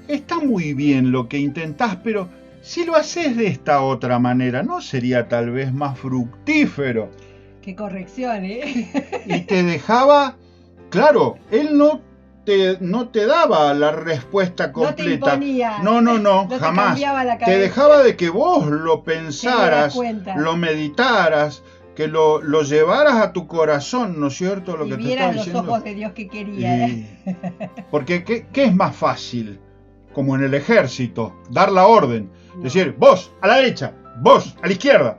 está muy bien lo que intentás, pero si lo haces de esta otra manera, ¿no sería tal vez más fructífero? Qué corrección, ¿eh? Y te dejaba, claro, él no te daba la respuesta completa. No te imponía. No, jamás. Te dejaba de que vos lo pensaras, lo meditaras, que lo llevaras a tu corazón, ¿no es cierto? Lo y que te vieras está diciendo. Los ojos de Dios que quería. Porque ¿qué es más fácil? Como en el ejército, dar la orden. Decir, vos a la derecha, vos a la izquierda.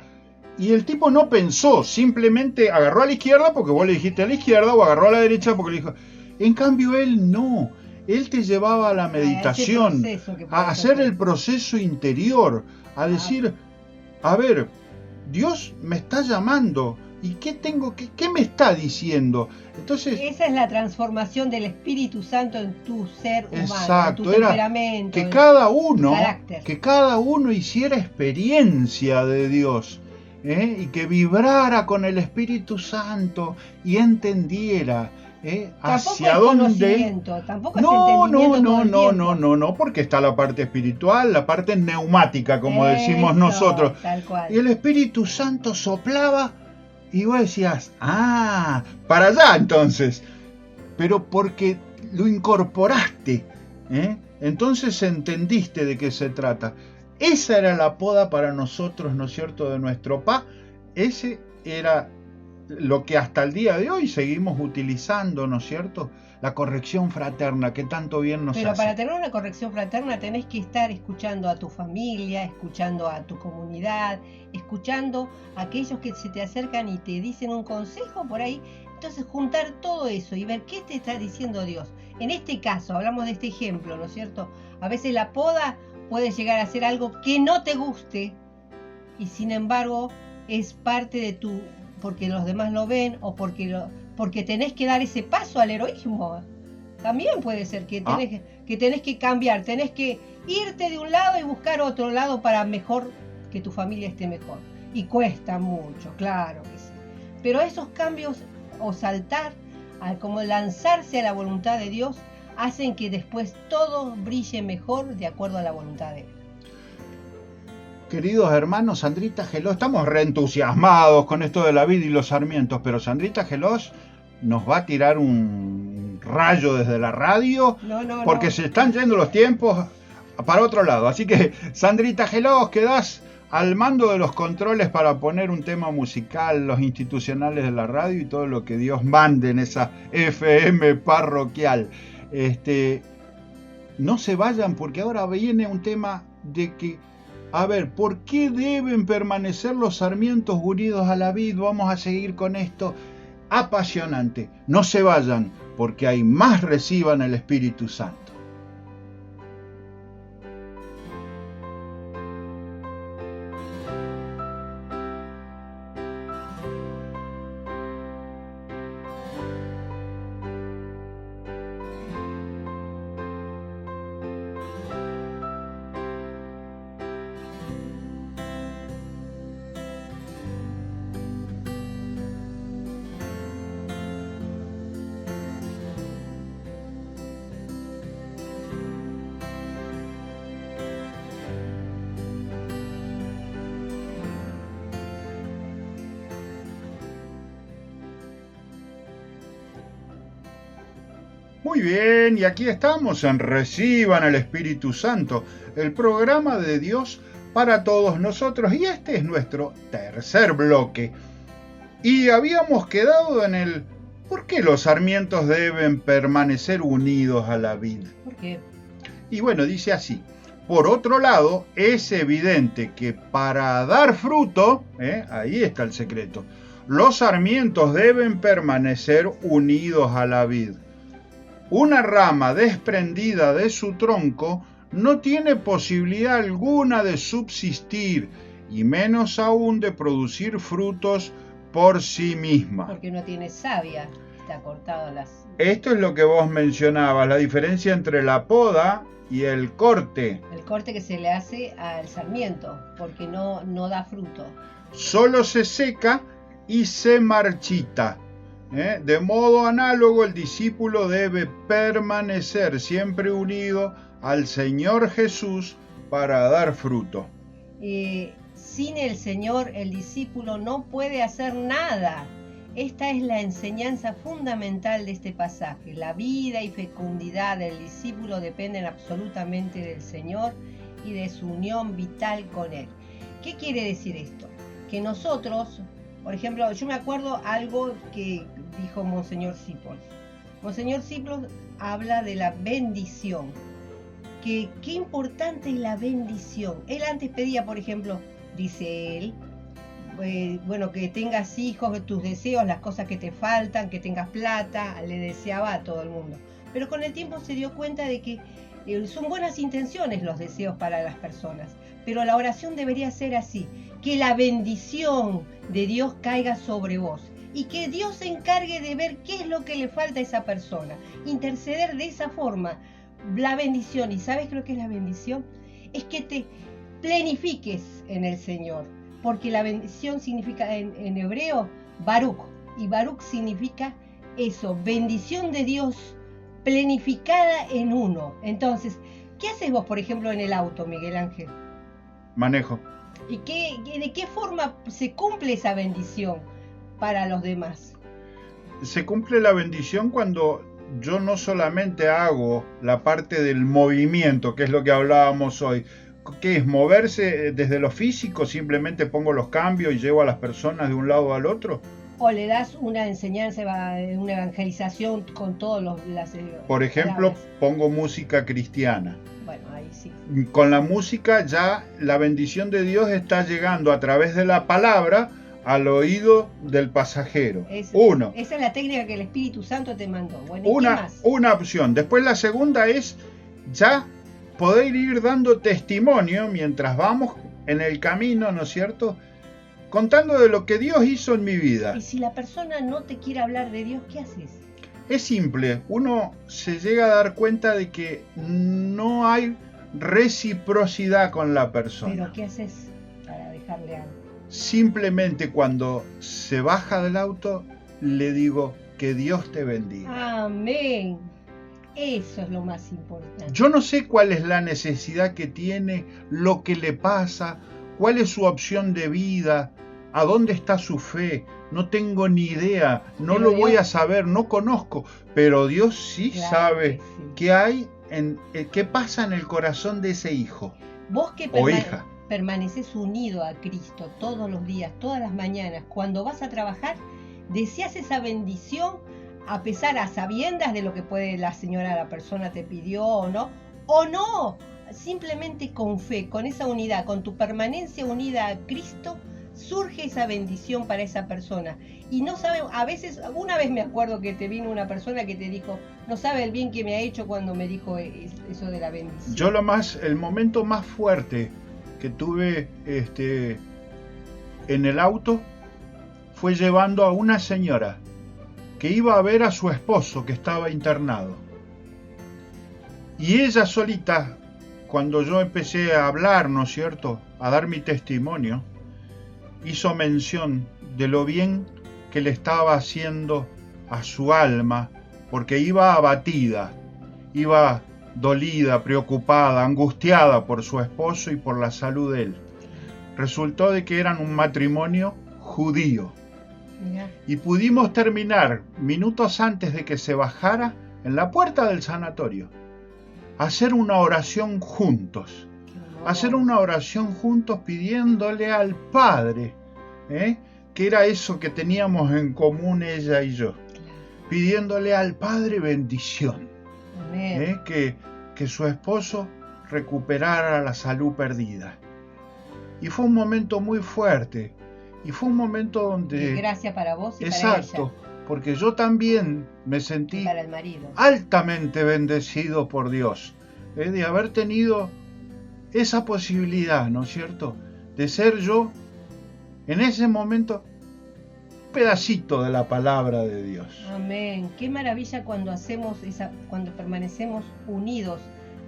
Y el tipo no pensó, simplemente agarró a la izquierda porque vos le dijiste a la izquierda, o agarró a la derecha porque le dijo... En cambio él no, él te llevaba a la meditación, a hacer el proceso interior, a decir, a ver, Dios me está llamando, ¿y qué me está diciendo? Entonces, esa es la transformación del Espíritu Santo en tu ser humano, exacto, en tu temperamento, que cada uno hiciera experiencia de Dios, y que vibrara con el Espíritu Santo y entendiera. Hacia dónde. Tampoco no, porque está la parte espiritual, la parte neumática, como decimos nosotros. Tal cual. Y el Espíritu Santo soplaba y vos decías, para allá entonces. Pero porque lo incorporaste, entonces entendiste de qué se trata. Esa era la poda para nosotros, ¿no es cierto?, de nuestro PA. Ese era lo que hasta el día de hoy seguimos utilizando, ¿no es cierto? La corrección fraterna que tanto bien nos hace. Pero para tener una corrección fraterna tenés que estar escuchando a tu familia, escuchando a tu comunidad, escuchando a aquellos que se te acercan y te dicen un consejo por ahí. Entonces juntar todo eso y ver qué te está diciendo Dios. En este caso, hablamos de este ejemplo, ¿no es cierto? A veces la poda puede llegar a ser algo que no te guste y sin embargo es parte de tu... porque los demás lo ven o porque tenés que dar ese paso al heroísmo. También puede ser que tenés que cambiar, tenés que irte de un lado y buscar otro lado para que tu familia esté mejor. Y cuesta mucho, claro que sí. Pero esos cambios o saltar, como lanzarse a la voluntad de Dios, hacen que después todo brille mejor de acuerdo a la voluntad de Él. Queridos hermanos, Sandrita Gelós, estamos reentusiasmados con esto de la vid y los sarmientos, pero Sandrita Gelós nos va a tirar un rayo desde la radio, porque se están yendo los tiempos para otro lado. Así que, Sandrita Gelós, quedás al mando de los controles para poner un tema musical, los institucionales de la radio y todo lo que Dios mande en esa FM parroquial. No se vayan, porque ahora viene un tema de que, a ver, ¿por qué deben permanecer los sarmientos unidos a la vid? Vamos a seguir con esto apasionante. No se vayan, porque hay más. Reciban el Espíritu Santo. Muy bien, y aquí estamos en Reciban el Espíritu Santo, el programa de Dios para todos nosotros, y este es nuestro tercer bloque. Y habíamos quedado en el ¿por qué los sarmientos deben permanecer unidos a la vid? ¿Por qué? Y bueno, dice así: por otro lado, es evidente que para dar fruto, ahí está el secreto, los sarmientos deben permanecer unidos a la vid. Una rama desprendida de su tronco no tiene posibilidad alguna de subsistir, y menos aún de producir frutos por sí misma. Porque no tiene savia, está cortado las... Esto es lo que vos mencionabas, la diferencia entre la poda y el corte. El corte que se le hace al sarmiento, porque no da fruto. Solo se seca y se marchita. De modo análogo, el discípulo debe permanecer siempre unido al Señor Jesús para dar fruto. Sin el Señor, el discípulo no puede hacer nada. Esta es la enseñanza fundamental de este pasaje. La vida y fecundidad del discípulo dependen absolutamente del Señor y de su unión vital con Él. ¿Qué quiere decir esto? Que nosotros, por ejemplo, yo me acuerdo algo que dijo Monseñor Sipols. Monseñor Sipols habla de la bendición. Qué importante es la bendición. Él antes pedía, por ejemplo, dice él, que tengas hijos, tus deseos, las cosas que te faltan, que tengas plata, le deseaba a todo el mundo. Pero con el tiempo se dio cuenta de que son buenas intenciones los deseos para las personas, pero la oración debería ser así: que la bendición de Dios caiga sobre vos y que Dios se encargue de ver qué es lo que le falta a esa persona, interceder de esa forma. La bendición, ¿y sabes lo que es la bendición? Es que te plenifiques en el Señor, porque la bendición significa en hebreo Baruch, y Baruch significa eso, bendición de Dios planificada en uno. Entonces, ¿qué haces vos, por ejemplo, en el auto, Miguel Ángel? Manejo. ¿Y de qué forma se cumple esa bendición para los demás? Se cumple la bendición cuando yo no solamente hago la parte del movimiento, que es lo que hablábamos hoy. ¿Qué es? ¿Moverse desde lo físico? ¿Simplemente pongo los cambios y llevo a las personas de un lado al otro? ¿O le das una enseñanza, una evangelización con todos las... Por ejemplo, pongo música cristiana. Bueno, ahí sí. Con la música ya la bendición de Dios está llegando a través de la palabra al oído del pasajero. Esa es la técnica que el Espíritu Santo te mandó. Bueno, una opción. Después la segunda es ya poder ir dando testimonio mientras vamos en el camino, ¿no es cierto?, contando de lo que Dios hizo en mi vida. Y si la persona no te quiere hablar de Dios, ¿qué haces? Es simple, uno se llega a dar cuenta de que no hay reciprocidad con la persona. ¿Pero qué haces para dejarle algo? Simplemente cuando se baja del auto, le digo que Dios te bendiga. Amén. Eso es lo más importante. Yo no sé cuál es la necesidad que tiene, lo que le pasa, ¿Cuál es su opción de vida? ¿A dónde está su fe? No tengo ni idea, no Pero lo Dios, voy a saber, no conozco, pero Dios sí claro sabe que sí. qué hay, qué pasa en el corazón de ese hijo Vos que o hija. permaneces unido a Cristo todos los días, todas las mañanas, cuando vas a trabajar, deseas esa bendición a pesar, a sabiendas de lo que puede la señora, la persona te pidió o no, simplemente con fe, con esa unidad, con tu permanencia unida a Cristo, surge esa bendición para esa persona. Y no sabe, a veces, una vez me acuerdo que te vino una persona que te dijo, no sabe el bien que me ha hecho cuando me dijo eso de la bendición. Yo el momento más fuerte que tuve en el auto fue llevando a una señora que iba a ver a su esposo que estaba internado. Y ella solita, cuando yo empecé a hablar, ¿no es cierto?, a dar mi testimonio, hizo mención de lo bien que le estaba haciendo a su alma, porque iba abatida, iba dolida, preocupada, angustiada por su esposo y por la salud de él. Resultó de que eran un matrimonio judío. Mirá. Y pudimos terminar, minutos antes de que se bajara, en la puerta del sanatorio, hacer una oración juntos. Hacer una oración juntos pidiéndole al Padre, que era eso que teníamos en común ella y yo, pidiéndole al Padre bendición, que su esposo recuperara la salud perdida. Y fue un momento muy fuerte, y fue un momento donde... Gracias para vos y exacto, para ella. Porque yo también me sentí para el marido, altamente bendecido por Dios, de haber tenido esa posibilidad, ¿no es cierto?, de ser yo en ese momento un pedacito de la palabra de Dios. Amén. Qué maravilla cuando cuando permanecemos unidos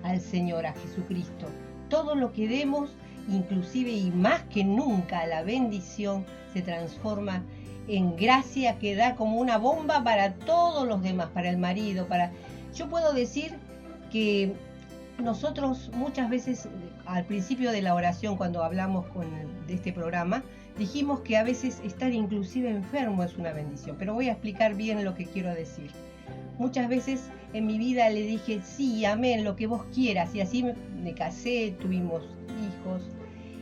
al Señor, a Jesucristo. Todo lo que demos, inclusive y más que nunca, la bendición se transforma en gracia que da como una bomba para todos los demás, para el marido, Yo puedo decir que nosotros muchas veces, al principio de la oración, cuando hablamos de este programa, dijimos que a veces estar inclusive enfermo es una bendición, pero voy a explicar bien lo que quiero decir. Muchas veces en mi vida le dije, sí, amén, lo que vos quieras, y así me casé, tuvimos hijos.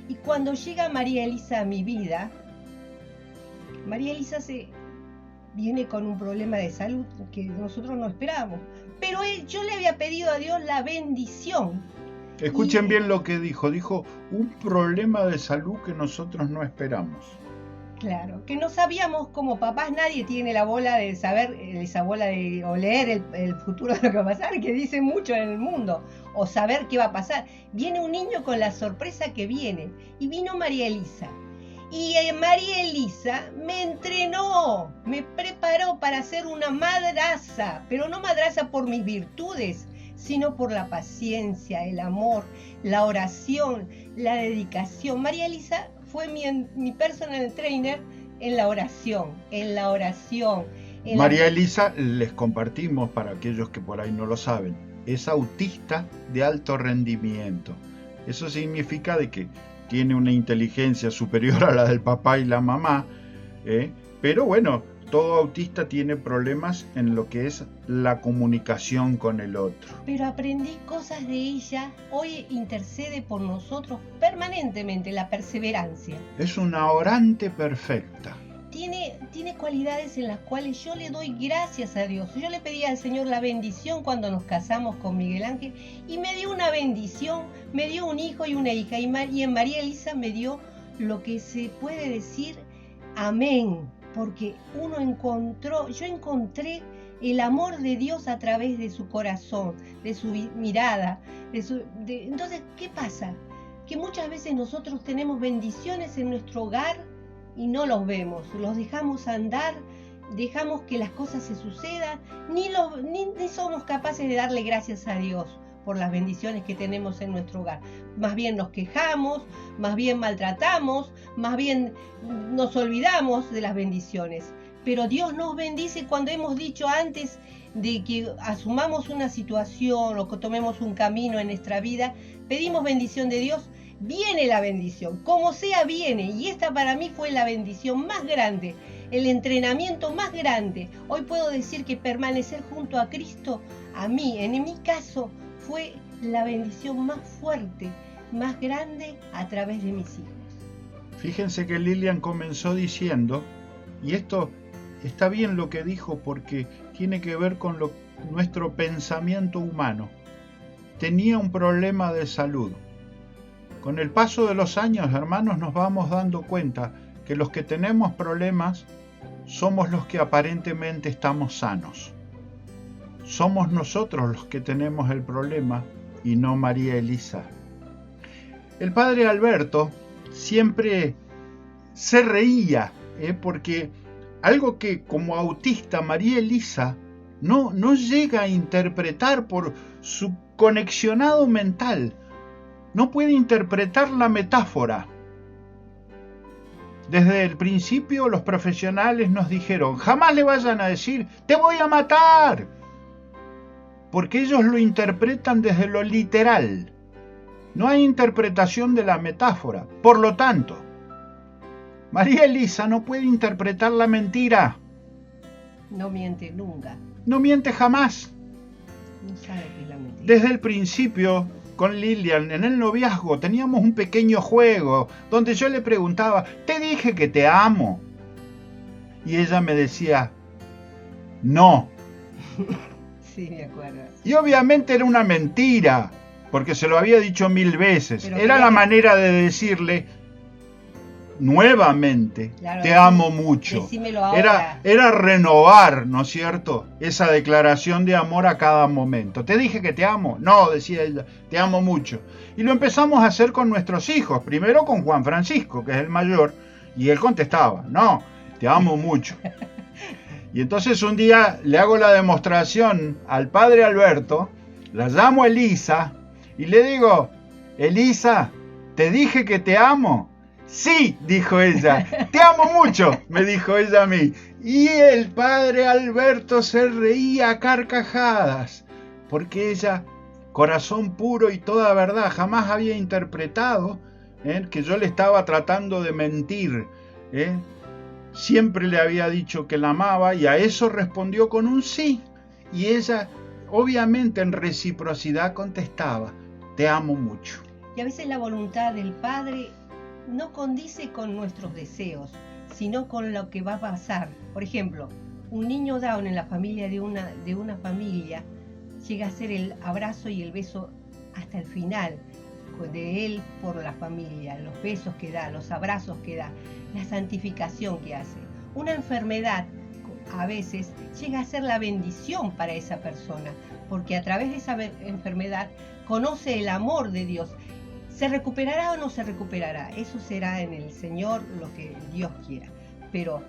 Y cuando llega María Elisa a mi vida, María Elisa viene con un problema de salud que nosotros no esperábamos, pero yo le había pedido a Dios la bendición. Escuchen bien lo que dijo un problema de salud que nosotros no esperamos. Claro, que no sabíamos, como papás nadie tiene la bola de saber, esa bola de o leer el futuro de lo que va a pasar, que dice mucho en el mundo, o saber qué va a pasar. Viene un niño con la sorpresa que viene, y vino María Elisa. Y María Elisa me entrenó, me preparó para ser una madraza, pero no madraza por mis virtudes, sino por la paciencia, el amor, la oración, la dedicación. María Elisa fue mi personal trainer en la oración, María Elisa, les compartimos para aquellos que por ahí no lo saben, es autista de alto rendimiento. Eso significa de que tiene una inteligencia superior a la del papá y la mamá, pero bueno, todo autista tiene problemas en lo que es la comunicación con el otro. Pero aprendí cosas de ella, hoy intercede por nosotros permanentemente, la perseverancia. Es una orante perfecta. Tiene cualidades en las cuales yo le doy gracias a Dios. Yo le pedí al Señor la bendición cuando nos casamos con Miguel Ángel y me dio una bendición, me dio un hijo y una hija, y en María Elisa me dio lo que se puede decir amén, porque yo encontré el amor de Dios a través de su corazón, de su mirada. Entonces, ¿qué pasa? Que muchas veces nosotros tenemos bendiciones en nuestro hogar y no los vemos, los dejamos andar, dejamos que las cosas se sucedan, ni somos capaces de darle gracias a Dios por las bendiciones que tenemos en nuestro hogar. Más bien nos quejamos, más bien maltratamos, más bien nos olvidamos de las bendiciones. Pero Dios nos bendice cuando hemos dicho antes de que asumamos una situación o que tomemos un camino en nuestra vida, pedimos bendición de Dios. viene la bendición, como sea viene, y esta para mí fue la bendición más grande, el entrenamiento más grande. Hoy puedo decir que permanecer junto a Cristo, a mí, en mi caso, fue la bendición más fuerte, más grande a través de mis hijos. Fíjense que Lilian comenzó diciendo, y esto está bien lo que dijo porque tiene que ver con nuestro pensamiento humano. Tenía un problema de salud. Con el paso de los años, hermanos, nos vamos dando cuenta que los que tenemos problemas somos los que aparentemente estamos sanos. Somos nosotros los que tenemos el problema y no María Elisa. El padre Alberto siempre se reía, porque algo que como autista María Elisa no llega a interpretar por su conexionado mental, no puede interpretar la metáfora. Desde el principio los profesionales nos dijeron, jamás le vayan a decir, te voy a matar, porque ellos lo interpretan desde lo literal. No hay interpretación de la metáfora. Por lo tanto, María Elisa no puede interpretar la mentira. No miente nunca. No miente jamás. No sabe qué es la mentira. Desde el principio, con Lilian, en el noviazgo, teníamos un pequeño juego donde yo le preguntaba, ¿te dije que te amo? Y ella me decía, no. Sí, me acuerdo. Y obviamente era una mentira, porque se lo había dicho 1000 veces. Pero era la manera de decirle nuevamente, claro, te amo mucho. Decímelo ahora. Era renovar, ¿no es cierto? Esa declaración de amor a cada momento. ¿Te dije que te amo? No, decía ella, te amo mucho. Y lo empezamos a hacer con nuestros hijos. Primero con Juan Francisco, que es el mayor, y él contestaba, no, te amo mucho. Y entonces un día le hago la demostración al padre Alberto, la llamo Elisa y le digo, Elisa, ¿te dije que te amo? Sí, dijo ella, te amo mucho, me dijo ella a mí. Y el padre Alberto se reía a carcajadas, porque ella, corazón puro y toda verdad, jamás había interpretado que yo le estaba tratando de mentir. Siempre le había dicho que la amaba y a eso respondió con un sí. Y ella, obviamente en reciprocidad, contestaba, te amo mucho. Y a veces la voluntad del Padre no condice con nuestros deseos, sino con lo que va a pasar. Por ejemplo, un niño Down en la familia de una familia llega a ser el abrazo y el beso hasta el final de él por la familia, los besos que da, los abrazos que da, la santificación que hace. Una enfermedad a veces llega a ser la bendición para esa persona, porque a través de esa enfermedad conoce el amor de Dios. ¿Se recuperará o no se recuperará? Eso será en el Señor lo que Dios quiera. Pero,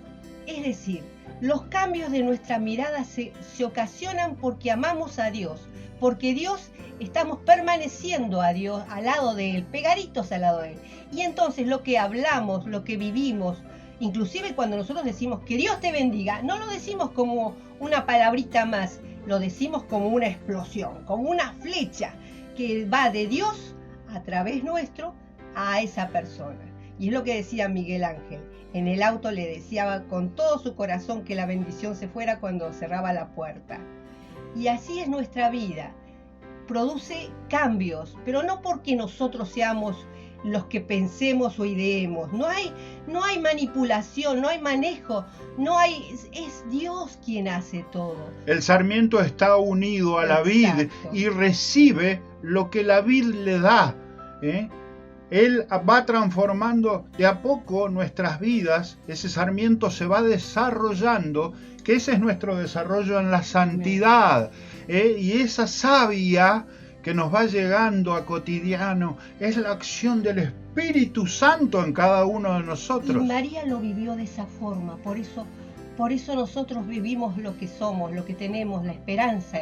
es decir, los cambios de nuestra mirada se ocasionan porque amamos a Dios, porque Dios, estamos permaneciendo a Dios, al lado de Él, pegaditos al lado de Él. Y entonces lo que hablamos, lo que vivimos, inclusive cuando nosotros decimos que Dios te bendiga, no lo decimos como una palabrita más, lo decimos como una explosión, como una flecha que va de Dios a través nuestro a esa persona. Y es lo que decía Miguel Ángel. En el auto le deseaba con todo su corazón que la bendición se fuera cuando cerraba la puerta. Y así es nuestra vida. Produce cambios, pero no porque nosotros seamos los que pensemos o ideemos. No hay manipulación, no hay manejo, es Dios quien hace todo. El sarmiento está unido a la vid y recibe lo que la vid le da. Él va transformando de a poco nuestras vidas, ese sarmiento se va desarrollando, que ese es nuestro desarrollo en la santidad, y esa savia que nos va llegando a cotidiano es la acción del Espíritu Santo en cada uno de nosotros. Y María lo vivió de esa forma, por eso nosotros vivimos lo que somos, lo que tenemos, la esperanza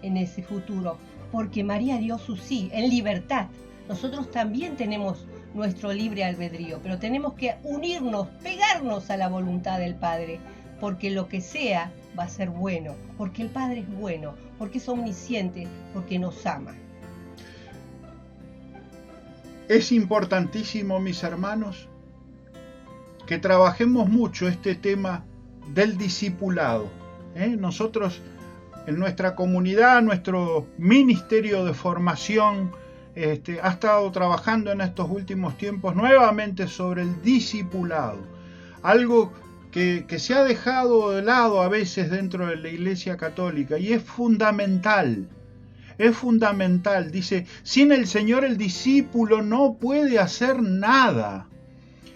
en ese futuro, porque María dio su sí, en libertad. Nosotros también tenemos nuestro libre albedrío, pero tenemos que unirnos, pegarnos a la voluntad del Padre, porque lo que sea va a ser bueno, porque el Padre es bueno, porque es omnisciente, porque nos ama. Es importantísimo, mis hermanos, que trabajemos mucho este tema del discipulado. Nosotros, en nuestra comunidad, nuestro ministerio de formación, ha estado trabajando en estos últimos tiempos nuevamente sobre el discipulado. Algo que se ha dejado de lado a veces dentro de la Iglesia Católica, y es fundamental. Es fundamental. Dice, sin el Señor el discípulo no puede hacer nada.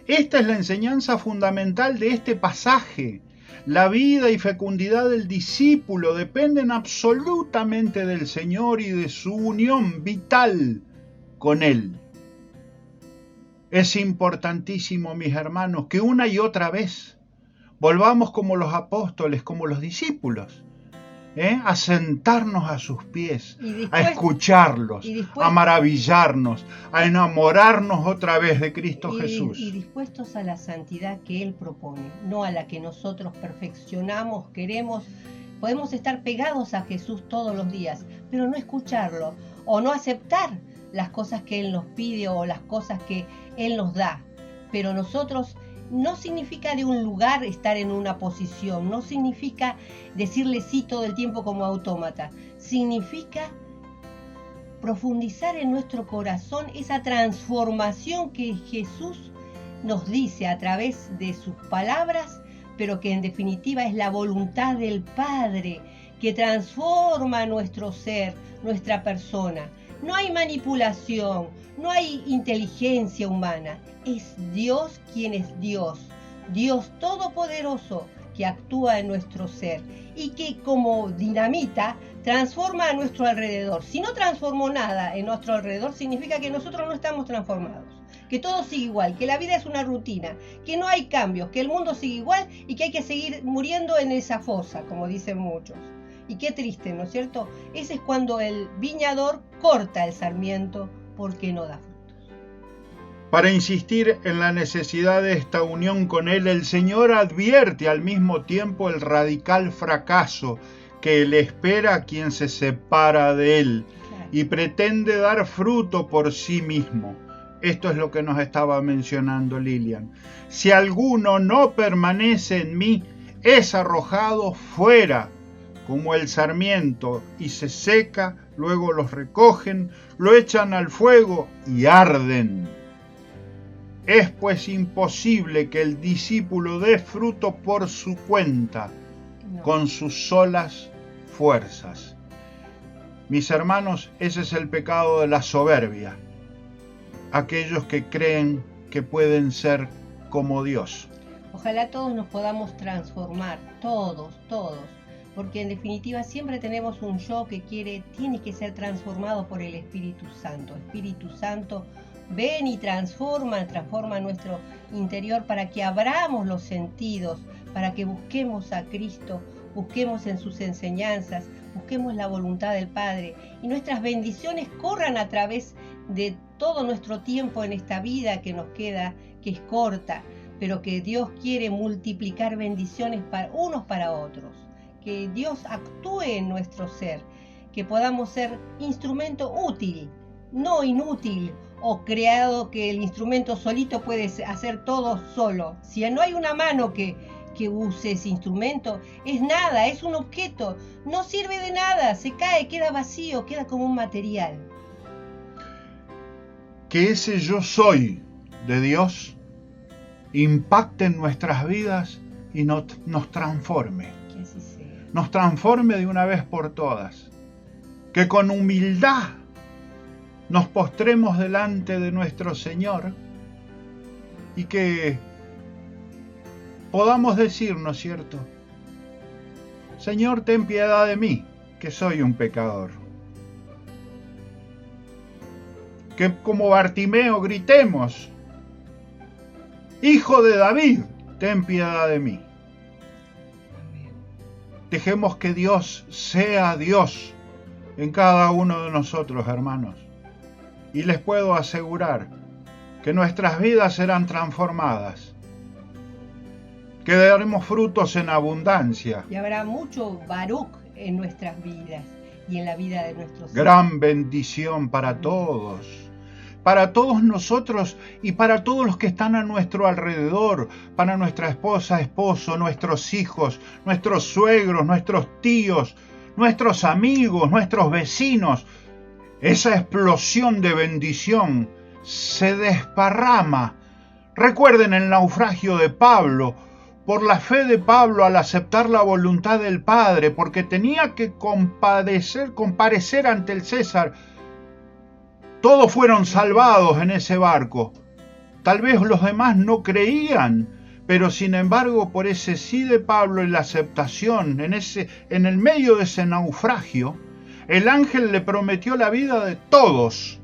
Esta es la enseñanza fundamental de este pasaje. La vida y fecundidad del discípulo dependen absolutamente del Señor y de su unión vital con Él. Es importantísimo, mis hermanos, que una y otra vez volvamos como los apóstoles, como los discípulos, a sentarnos a sus pies, a escucharlos, a maravillarnos, a enamorarnos otra vez de Cristo Jesús. Y dispuestos a la santidad que Él propone, no a la que nosotros perfeccionamos, queremos. Podemos estar pegados a Jesús todos los días, pero no escucharlo o no aceptar las cosas que Él nos pide o las cosas que Él nos da. Pero nosotros, no significa de un lugar estar en una posición, no significa decirle sí todo el tiempo como autómata, significa profundizar en nuestro corazón esa transformación que Jesús nos dice a través de sus palabras, pero que en definitiva es la voluntad del Padre que transforma nuestro ser, nuestra persona. No hay manipulación, no hay inteligencia humana. Es Dios quien es Dios, Dios todopoderoso que actúa en nuestro ser y que como dinamita transforma a nuestro alrededor. Si no transformó nada en nuestro alrededor, significa que nosotros no estamos transformados, que todo sigue igual, que la vida es una rutina, que no hay cambios, que el mundo sigue igual y que hay que seguir muriendo en esa fosa, como dicen muchos. Y qué triste, ¿no es cierto? Ese es cuando el viñador corta el sarmiento porque no da frutos. Para insistir en la necesidad de esta unión con Él, el Señor advierte al mismo tiempo el radical fracaso que le espera a quien se separa de Él y pretende dar fruto por sí mismo. Esto es lo que nos estaba mencionando Lilian. Si alguno no permanece en mí, es arrojado fuera como el sarmiento y se seca, luego los recogen, lo echan al fuego y arden. Es pues imposible que el discípulo dé fruto por su cuenta, con sus solas fuerzas. Mis hermanos, ese es el pecado de la soberbia. Aquellos que creen que pueden ser como Dios. Ojalá todos nos podamos transformar, todos, porque en definitiva siempre tenemos un yo que tiene que ser transformado por el Espíritu Santo. Espíritu Santo, ven y transforma nuestro interior para que abramos los sentidos, para que busquemos a Cristo, busquemos en sus enseñanzas, busquemos la voluntad del Padre y nuestras bendiciones corran a través de todo nuestro tiempo en esta vida que nos queda, que es corta, pero que Dios quiere multiplicar bendiciones para unos para otros. Que Dios actúe en nuestro ser, que podamos ser instrumento útil, no inútil o creado que el instrumento solito puede hacer todo solo. Si no hay una mano que use ese instrumento, es nada, es un objeto, no sirve de nada, se cae, queda vacío, queda como un material. Que ese yo soy de Dios impacte en nuestras vidas y nos transforme. Que así sea. Nos transforme de una vez por todas. Que con humildad nos postremos delante de nuestro Señor y que podamos decir, ¿no es cierto? Señor, ten piedad de mí, que soy un pecador. Que como Bartimeo gritemos, Hijo de David, ten piedad de mí. Dejemos que Dios sea Dios en cada uno de nosotros, hermanos. Y les puedo asegurar que nuestras vidas serán transformadas, que daremos frutos en abundancia. Y habrá mucho Baruch en nuestras vidas y en la vida de nuestros hijos. Gran bendición para todos. para todos nosotros y para todos los que están a nuestro alrededor, para nuestra esposa, esposo, nuestros hijos, nuestros suegros, nuestros tíos, nuestros amigos, nuestros vecinos. Esa explosión de bendición se desparrama. Recuerden el naufragio de Pablo, por la fe de Pablo al aceptar la voluntad del Padre, porque tenía que comparecer ante el César. Todos fueron salvados en ese barco. Tal vez los demás no creían, pero sin embargo por ese sí de Pablo y la aceptación en el medio de ese naufragio, el ángel le prometió la vida de todos.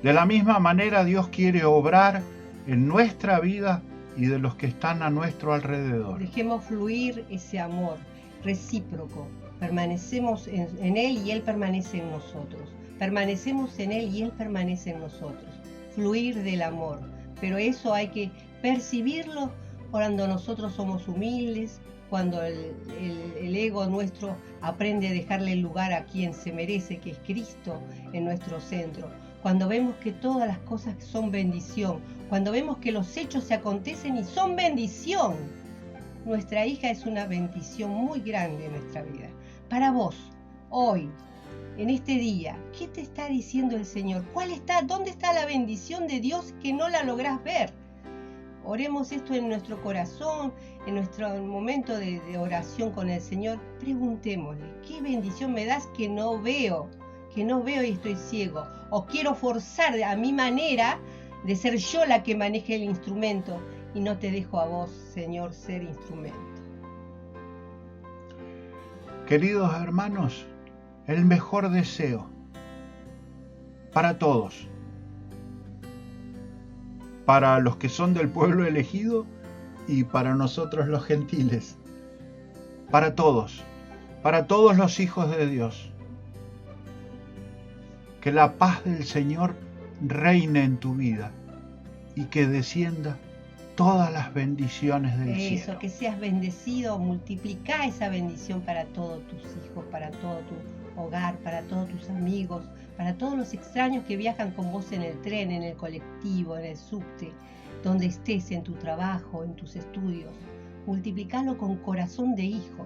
De la misma manera Dios quiere obrar en nuestra vida y de los que están a nuestro alrededor. Dejemos fluir ese amor recíproco. Permanecemos en Él y Él permanece en nosotros. Permanecemos en Él y Él permanece en nosotros. Fluir del amor. Pero eso hay que percibirlo cuando nosotros somos humildes, cuando el ego nuestro aprende a dejarle el lugar a quien se merece, que es Cristo en nuestro centro. Cuando vemos que todas las cosas son bendición, cuando vemos que los hechos se acontecen y son bendición. Nuestra hija es una bendición muy grande en nuestra vida. Para vos, hoy, en este día, ¿qué te está diciendo el Señor? ¿Dónde está la bendición de Dios que no la lográs ver? Oremos esto en nuestro corazón, en nuestro momento de oración con el Señor. Preguntémosle, ¿qué bendición me das que no veo? Que no veo y estoy ciego. O quiero forzar a mi manera de ser yo la que maneje el instrumento y no te dejo a vos, Señor, ser instrumento. Queridos hermanos, el mejor deseo para todos, para los que son del pueblo elegido y para nosotros los gentiles, para todos los hijos de Dios. Que la paz del Señor reine en tu vida y que descienda todas las bendiciones del cielo. Eso, que seas bendecido, multiplica esa bendición para todos tus hijos, para todo tu hogar, para todos tus amigos, para todos los extraños que viajan con vos en el tren, en el colectivo, en el subte, donde estés, en tu trabajo, en tus estudios. Multiplicalo con corazón de hijo.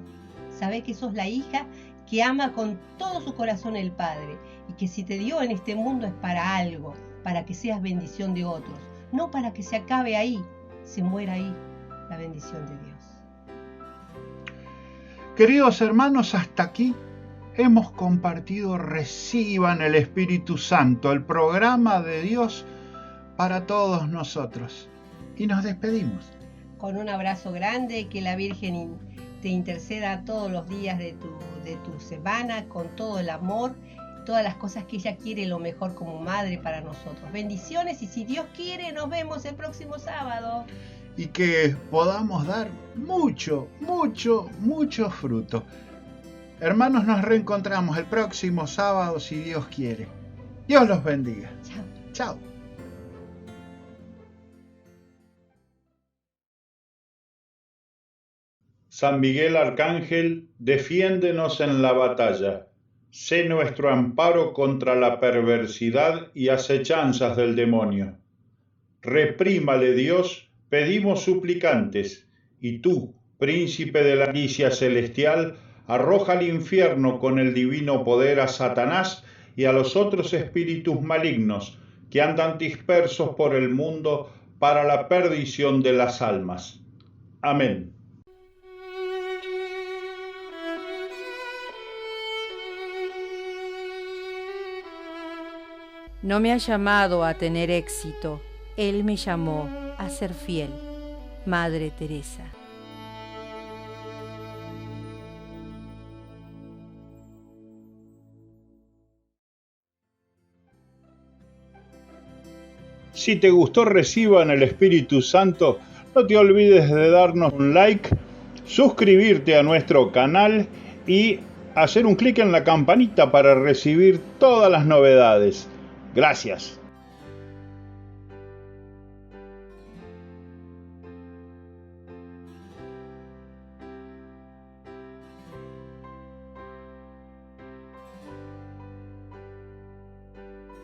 Sabé que sos la hija que ama con todo su corazón el Padre y que si te dio en este mundo es para algo, para que seas bendición de otros, no para que se acabe ahí, se muera ahí la bendición de Dios. Queridos hermanos, hasta aquí hemos compartido Reciban el Espíritu Santo, el programa de Dios para todos nosotros. Y nos despedimos. Con un abrazo grande, que la Virgen te interceda todos los días de tu semana, con todo el amor, todas las cosas que ella quiere, lo mejor como madre para nosotros. Bendiciones y si Dios quiere, nos vemos el próximo sábado. Y que podamos dar mucho fruto. Hermanos, nos reencontramos el próximo sábado si Dios quiere. Dios los bendiga. Chao. Chao. San Miguel Arcángel, defiéndenos en la batalla. Sé nuestro amparo contra la perversidad y acechanzas del demonio. Reprímale Dios, pedimos suplicantes, y tú, príncipe de la milicia celestial, arroja al infierno con el divino poder a Satanás y a los otros espíritus malignos que andan dispersos por el mundo para la perdición de las almas. Amén. No me ha llamado a tener éxito, Él me llamó a ser fiel. Madre Teresa. Si te gustó Reciban el Espíritu Santo, no te olvides de darnos un like, suscribirte a nuestro canal y hacer un clic en la campanita para recibir todas las novedades. Gracias.